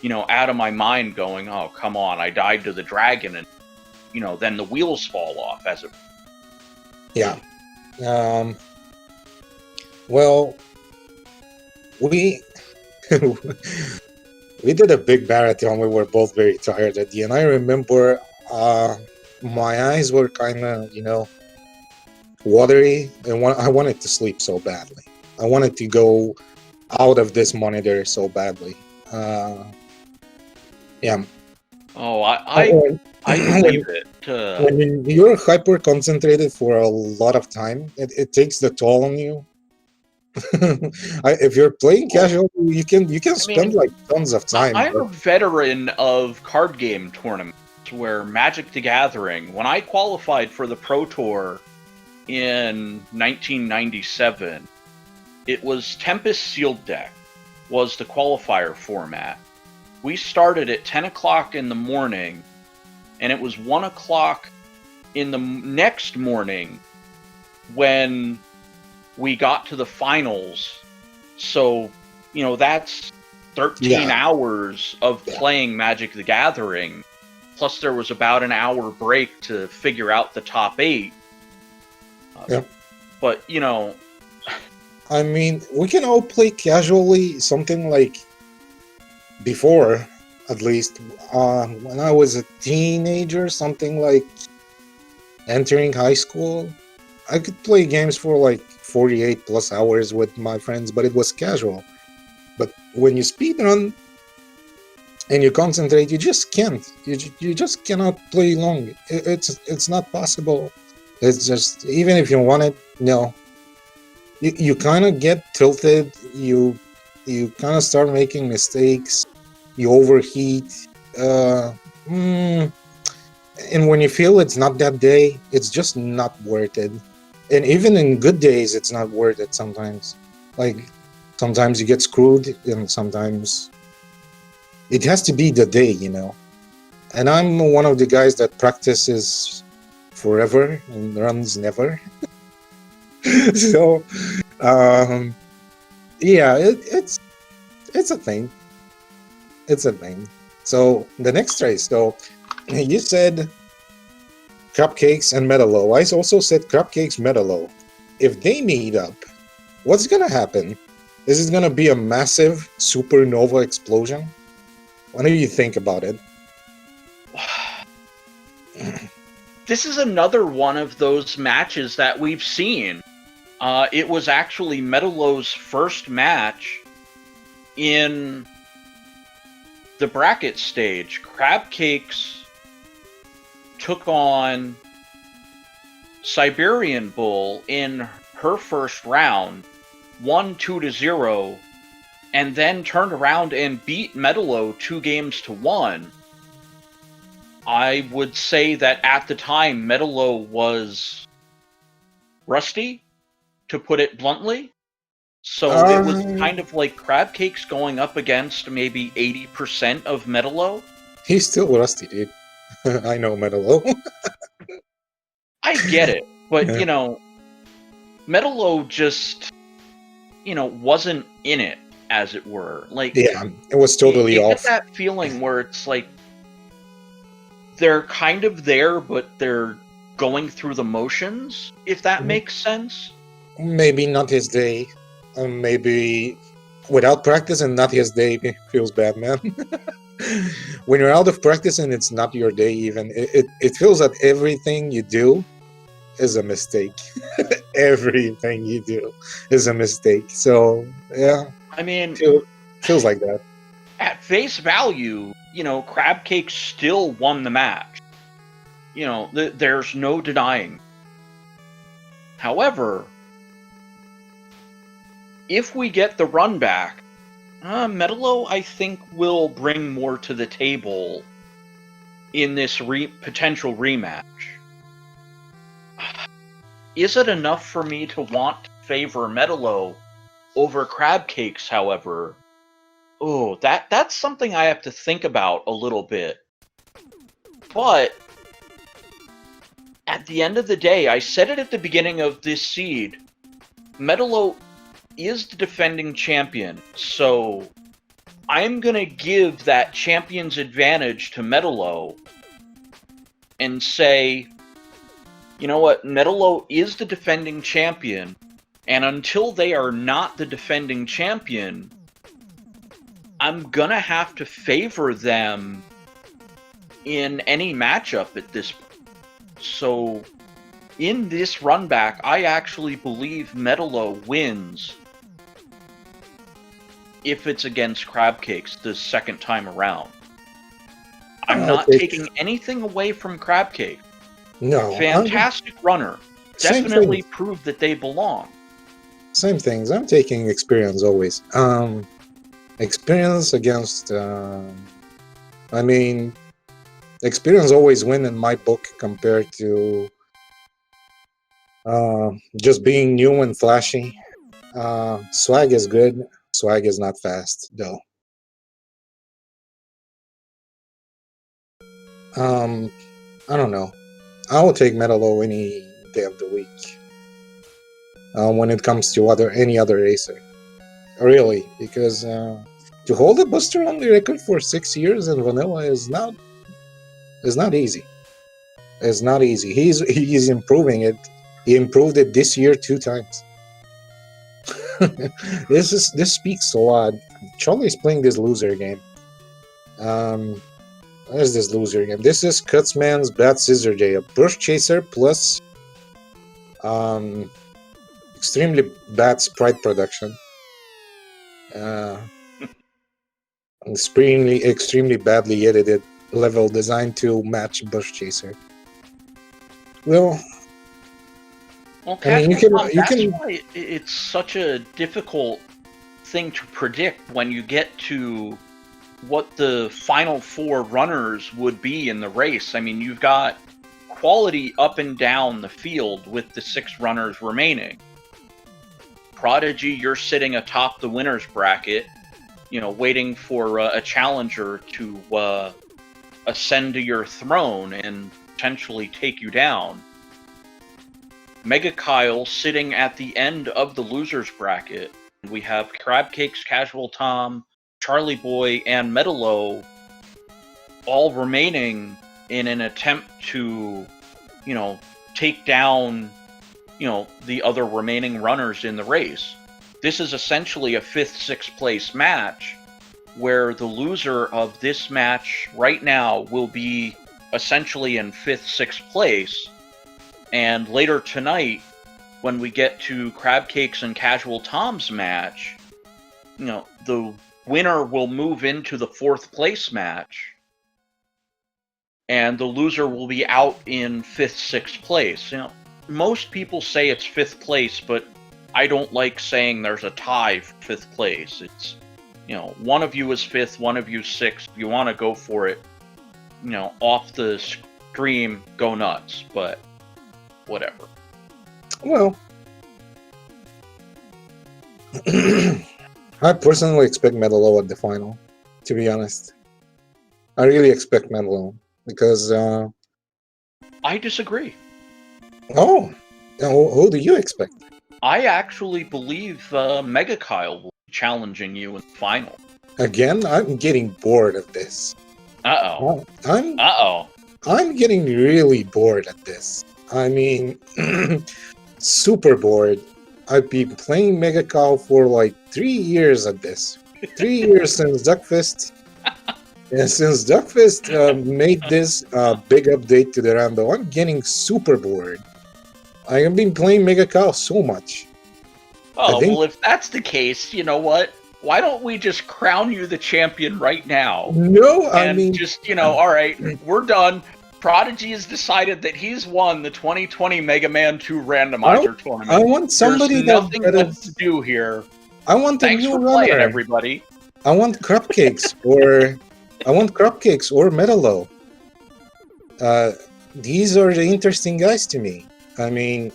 you know, out of my mind going, oh, come on, I died to the Dragon, and, you know, then the wheels fall off as it... Yeah. Well, we we did a big marathon. We were both very tired at the end. I remember my eyes were kind of, you know, watery, and I wanted to sleep so badly. I wanted to go out of this monitor so badly. Yeah. Oh, I believe it. When you're hyper concentrated for a lot of time, it takes the toll on you. If you're playing casual, you can spend like tons of time. I'm a veteran of card game tournaments where Magic the Gathering, when I qualified for the Pro Tour in 1997, it was Tempest Sealed Deck was the qualifier format. We started at 10 o'clock in the morning, and it was 1 o'clock in the next morning when we got to the finals. So, you know, that's 13 hours of playing Magic the Gathering. Plus there was about an hour break to figure out the top 8. But, you know... I mean, we can all play casually, something like before, at least. When I was a teenager, something like entering high school, I could play games for like 48 plus hours with my friends, but it was casual. But when you speedrun and you concentrate, you just can't. You just cannot play long. It's not possible. It's just, even if you want it, no. You kind of get tilted. You kind of start making mistakes. You overheat. And when you feel it's not that day, it's just not worth it. And even in good days, it's not worth it sometimes. Like, sometimes you get screwed, and sometimes it has to be the day, you know. And I'm one of the guys that practices forever and runs never. So, yeah, it's a thing. It's a thing. So the next race, though, you said Cupcakes and MetaLow. I also said Cupcakes, MetaLow. If they meet up, what's gonna happen? Is it gonna be a massive supernova explosion? What do you think about it? This is another one of those matches that we've seen. It was actually MetaLow's first match in the bracket stage. Crabcakes took on Siberian Bull in her first round. won 2-0, and then turned around and beat MetaLow 2-1, I would say that at the time, MetaLow was rusty, to put it bluntly. So it was kind of like Crab Cakes going up against maybe 80% of MetaLow. He's still rusty, dude. I know MetaLow. I get it, but, MetaLow just, wasn't in it, as it were. Like, yeah, it was totally you off. get that feeling where it's like they're kind of there, but they're going through the motions, if that makes sense. Maybe not his day. Maybe without practice and not his day feels bad, man. When you're out of practice and it's not your day even, it feels that everything you do is a mistake. Everything you do is a mistake. So, yeah. I mean, feels like that. At face value, Crab Cake still won the match. There's no denying. However, if we get the run back, MetaLow, I think, will bring more to the table in this potential rematch. Is it enough for me to want to favor MetaLow over Crab Cakes, however? Oh, that's something I have to think about a little bit. But at the end of the day, I said it at the beginning of this seed, MetaLow is the defending champion, so I'm gonna give that champion's advantage to MetaLow and say, you know what, MetaLow is the defending champion, and until they are not the defending champion, I'm gonna have to favor them in any matchup at this point. So, in this run back, I actually believe MetaLow wins if it's against Crab Cakes the second time around. I'm not taking anything away from Crab Cake. No. Fantastic runner. Definitely proved that they belong. Same things. I'm taking experience always. Experience against... experience always win in my book compared to just being new and flashy. Swag is good. Swag is not fast, though. I don't know. I will take MetaLow any day of the week when it comes to any other racer. Really, because to hold a Buster only record for 6 years in vanilla is not easy. It's not easy. He's improving it. He improved it this year 2 times. This speaks a lot. Charlie's playing this loser game. What is this loser game? This is Cutsman's Bad Scissor Day, a Bush Chaser plus extremely bad sprite production. Extremely badly edited level designed to match Bush Chaser. Well, I mean, that's why it's such a difficult thing to predict when you get to what the final 4 runners would be in the race. I mean, you've got quality up and down the field with the 6 runners remaining. Prodigy, you're sitting atop the winner's bracket, waiting for a challenger to ascend to your throne and potentially take you down. Mega Kyle sitting at the end of the loser's bracket. We have Crab Cakes, Casual Tom, Charlieboy, and MetaLow all remaining in an attempt to, take down, the other remaining runners in the race. This is essentially a 5th, 6th place match where the loser of this match right now will be essentially in 5th, 6th place. And later tonight, when we get to Crab Cakes and Casual Tom's match, the winner will move into the 4th place match, and the loser will be out in 5th, 6th place. Most people say it's 5th place, but I don't like saying there's a tie for 5th place. It's, one of you is 5th, one of you is 6th. If you want to go for it, off the stream, go nuts. But whatever. Well, I personally expect MetaLow at the final, to be honest. I really expect MetaLow because... I disagree. Oh, who do you expect? I actually believe Mega Kyle will be challenging you in the final. Again, I'm getting bored of this. Uh-oh. I'm getting really bored at this. I mean, super bored. I've been playing Mega Cow for like 3 years at this. 3 years since Duckfist. And since Duckfist made this big update to the Rando, I'm getting super bored. I have been playing Mega Cow so much. Oh, well, if that's the case, you know what? Why don't we just crown you the champion right now? No, and I mean... just, all right, we're done. Prodigy has decided that he's won the 2020 Mega Man 2 Randomizer tournament. I want somebody There's nothing left to do here. I want Thanks a new for runner. playing, everybody. I want Cupcakes or... I want Cupcakes or MetaLow. These are the interesting guys to me. I mean,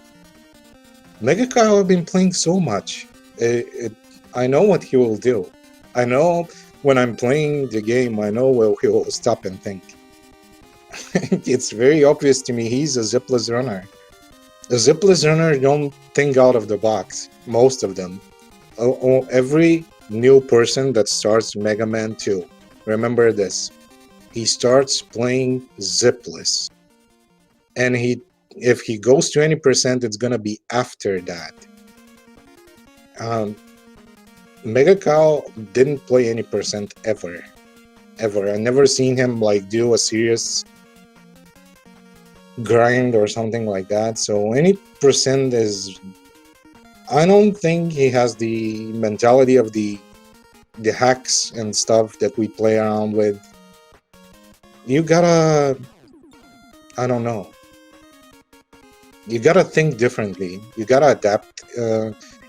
Mega Kyle I've been playing so much. I know what he will do. I know when I'm playing the game, I know where he will stop and think. It's very obvious to me he's a zipless runner. A zipless runner don't think out of the box. Most of them. Every new person that starts Mega Man 2, remember this. He starts playing zipless. And if he goes to any percent, it's gonna be after that. Mega Cow didn't play any percent ever. Ever. I never seen him like do a serious grind or something like that. So any percent is... I don't think he has the mentality of the hacks and stuff that we play around with. You gotta... I don't know. You gotta think differently. You gotta adapt.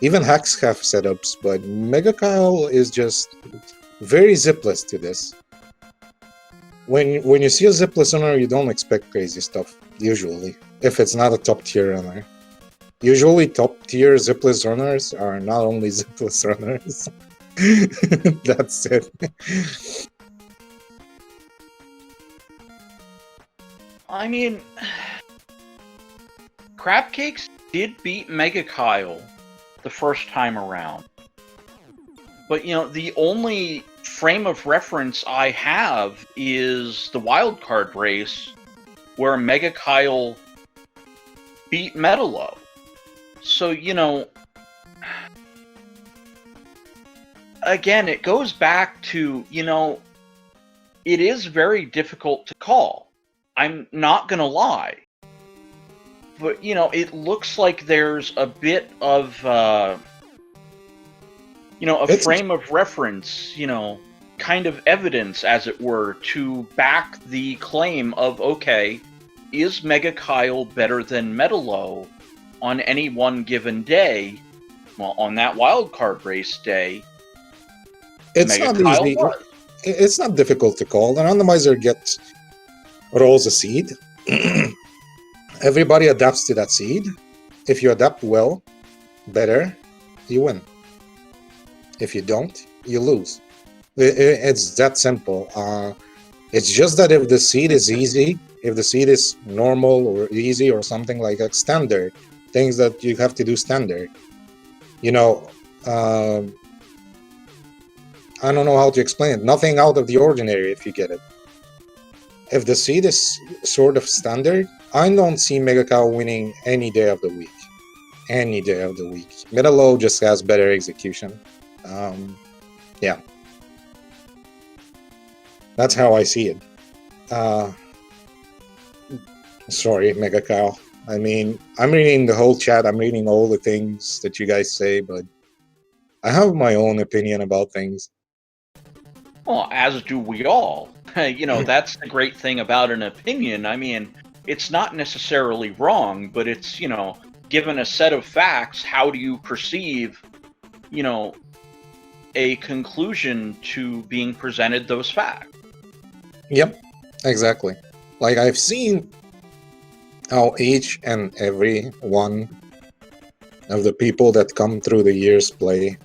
Even hacks have setups, but Mega Kyle is just very zipless to this. When you see a zipless runner, you don't expect crazy stuff, usually, if it's not a top tier runner. Usually top tier zipless runners are not only zipless runners. That's it. I mean, Crabcakes did beat Mega Kyle the first time around. But, the only frame of reference I have is the wildcard race where Mega Kyle beat MetaLow. So, again, it goes back to, it is very difficult to call. I'm not gonna lie. But, it looks like there's a bit of, a frame of reference, kind of evidence, as it were, to back the claim of, okay, is Mega Kyle better than MetaLow on any one given day? Well, on that wildcard race day, it's Mega not Kyle easy. was. It's not difficult to call. The randomizer rolls a seed. Everybody adapts to that seed. If you adapt well, better, you win. If you don't, you lose. It's that simple. It's just that if the seed is easy, if the seed is normal or easy or something like that, standard, things that you have to do standard. I don't know how to explain it. Nothing out of the ordinary, if you get it. If the seed is sort of standard, I don't see Mega Cow winning any day of the week. Any day of the week. MetaLow just has better execution. Yeah. That's how I see it. Sorry, Mega Cow. I mean, I'm reading the whole chat. I'm reading all the things that you guys say, but I have my own opinion about things. Well, as do we all. That's the great thing about an opinion. I mean, it's not necessarily wrong, but it's, given a set of facts, how do you perceive, you know, a conclusion to being presented those facts? Yep, exactly. Like I've seen how each and every one of the people that come through the years play.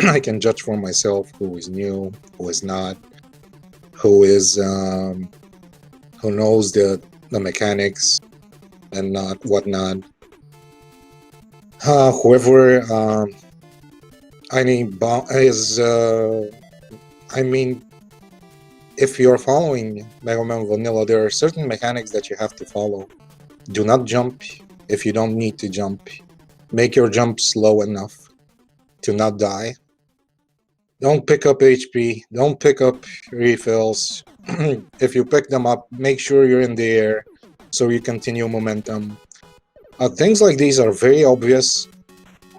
I can judge for myself who is new, who is not, who is who knows the mechanics and not whatnot. Whoever I mean is I mean, if you're following Mega Man Vanilla, there are certain mechanics that you have to follow. Do not jump if you don't need to jump. Make your jump slow enough to not die. Don't pick up HP. Don't pick up refills. If you pick them up, make sure you're in the air so you continue momentum. Things like these are very obvious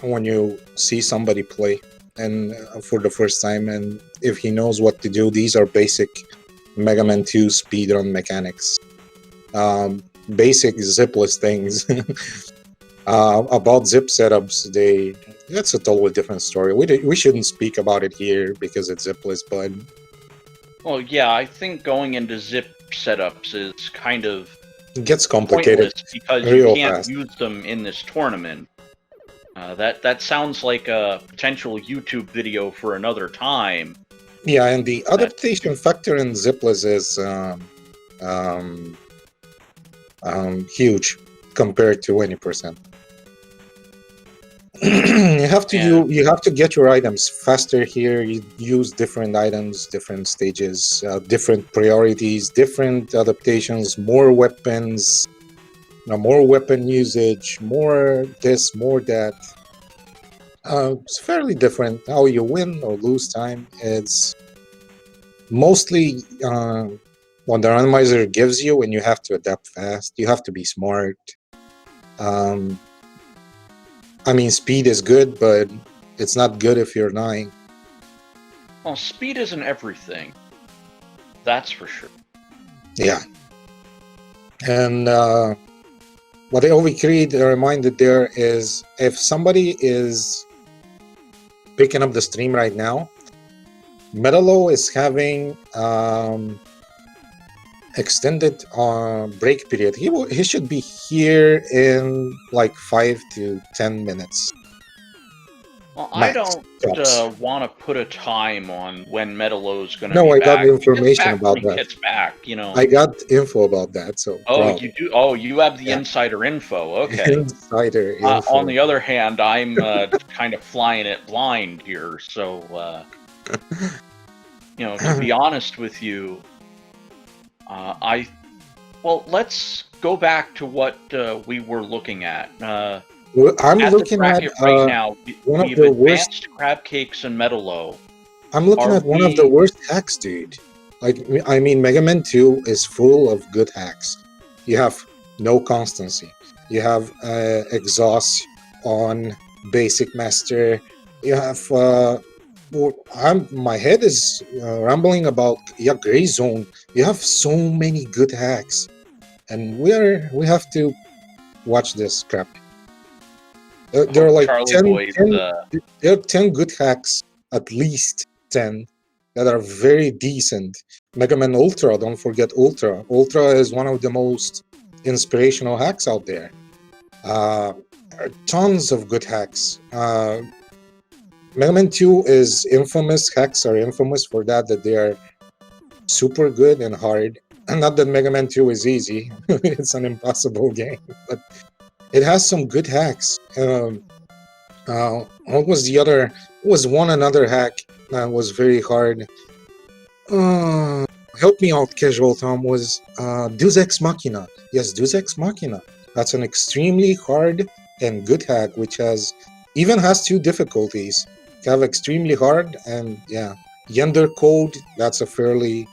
when you see somebody play and for the first time, and if he knows what to do, these are basic Mega Man 2 speedrun mechanics. Basic zipless things. About zip setups, that's a totally different story. We shouldn't speak about it here because it's zipless, but Well, yeah, I think going into zip setups is kind of it gets complicated pointless because you real can't fast. use them in this tournament. That sounds like a potential YouTube video for another time. Yeah, and the adaptation factor in zipless is huge compared to 20%. You have to get your items faster here. You use different items, different stages, different priorities, different adaptations, more weapons, more weapon usage, more this, more that. It's fairly different. How you win or lose time is mostly what the randomizer gives you, and you have to adapt fast. You have to be smart. I mean, speed is good, but it's not good if you're dying. Well, speed isn't everything. That's for sure. Yeah. And what I always reminded there is if somebody is picking up the stream right now, MetaLow is having extended break period. He should be here in like 5 to 10 minutes. Well, Max, I don't want to put a time on when MetaLow's going to No, be I back. got information about He that. gets back, you know. I got info about that, so. Oh, probably. you do? Oh, you have the Yeah. insider info. Okay. Insider info. On the other hand, I'm kind of flying it blind here, so you know, to be honest with you, well, let's go back to what we were looking at. I'm At looking the bracket right now, one of we've the worst. advanced Crab Cakes and MetaLow. I'm looking at one of the worst hacks, dude. Like, I mean, Mega Man 2 is full of good hacks. You have no constancy. You have exhaust on basic master. You have my head is rambling about gray zone. You have so many good hacks, and we have to watch this crap. There are like 10 good hacks, at least 10 that are very decent. Mega Man Ultra, don't forget Ultra. Ultra is one of the most inspirational hacks out there. Tons of good hacks. Mega Man 2 is infamous. Hacks are infamous for that they are super good and hard. And not that Mega Man 2 is easy. It's an impossible game, but it has some good hacks. What was the other? Was one another hack that was very hard. Help me out, Casual Tom. Was Deus Ex Machina? Yes, Deus Ex Machina. That's an extremely hard and good hack, which even has 2 difficulties. You have extremely hard and yeah, Yender Code. That's a fairly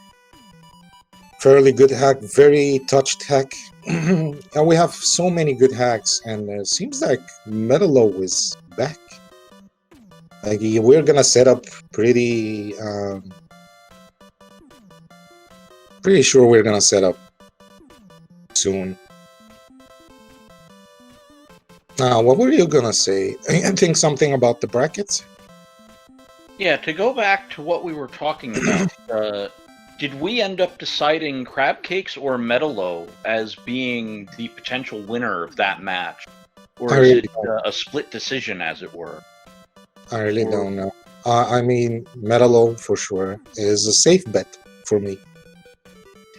good hack, very touched hack. And we have so many good hacks, and it seems like MetaLow is back. Like, we're gonna set up pretty sure we're gonna set up soon. What were you gonna say? I think something about the brackets? Yeah, to go back to what we were talking about, did we end up deciding Crab Cakes or MetaLow as being the potential winner of that match? Or I is really it a split decision, as it were? I really Or- don't know. I mean, MetaLow for sure is a safe bet for me.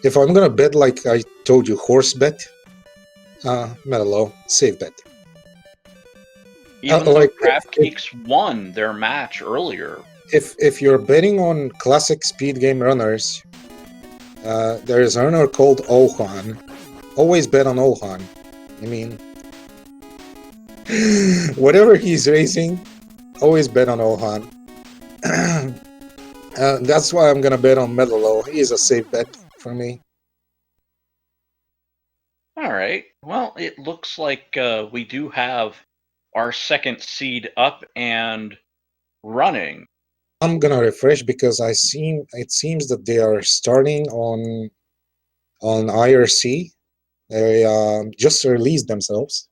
If I'm gonna bet, like I told you, horse bet, MetaLow, safe bet. Even though Like Crab Cakes won their match earlier. if you're betting on classic speed game runners, there is a runner called Ohan. Always bet on Ohan. I mean, whatever he's racing, always bet on Ohan. That's why I'm gonna bet on MetaLow. He's a safe bet for me. All right. Well, it looks like we do have our second seed up and running. I'm gonna refresh because it seems that they are starting on IRC. They just released themselves.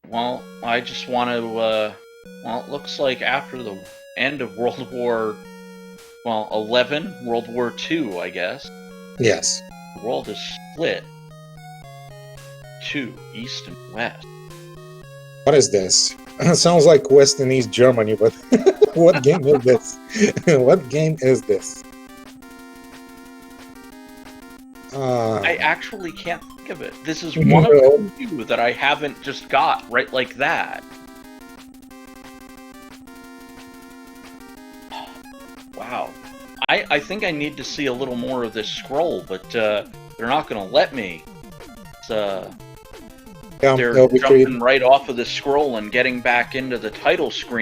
Well, I just want to. Well, it looks like after the end of World War, 11, World War II, I guess, Yes. the world is split to East and West. What is this? Sounds like West and East Germany, but what game is this? What game is this? I actually can't think of it. This is one of the few that I haven't just got right like that. Wow. I think I need to see a little more of this scroll, but they're not going to let me. It's, Yeah, they're jumping right off of the scroll and getting back into the title screen.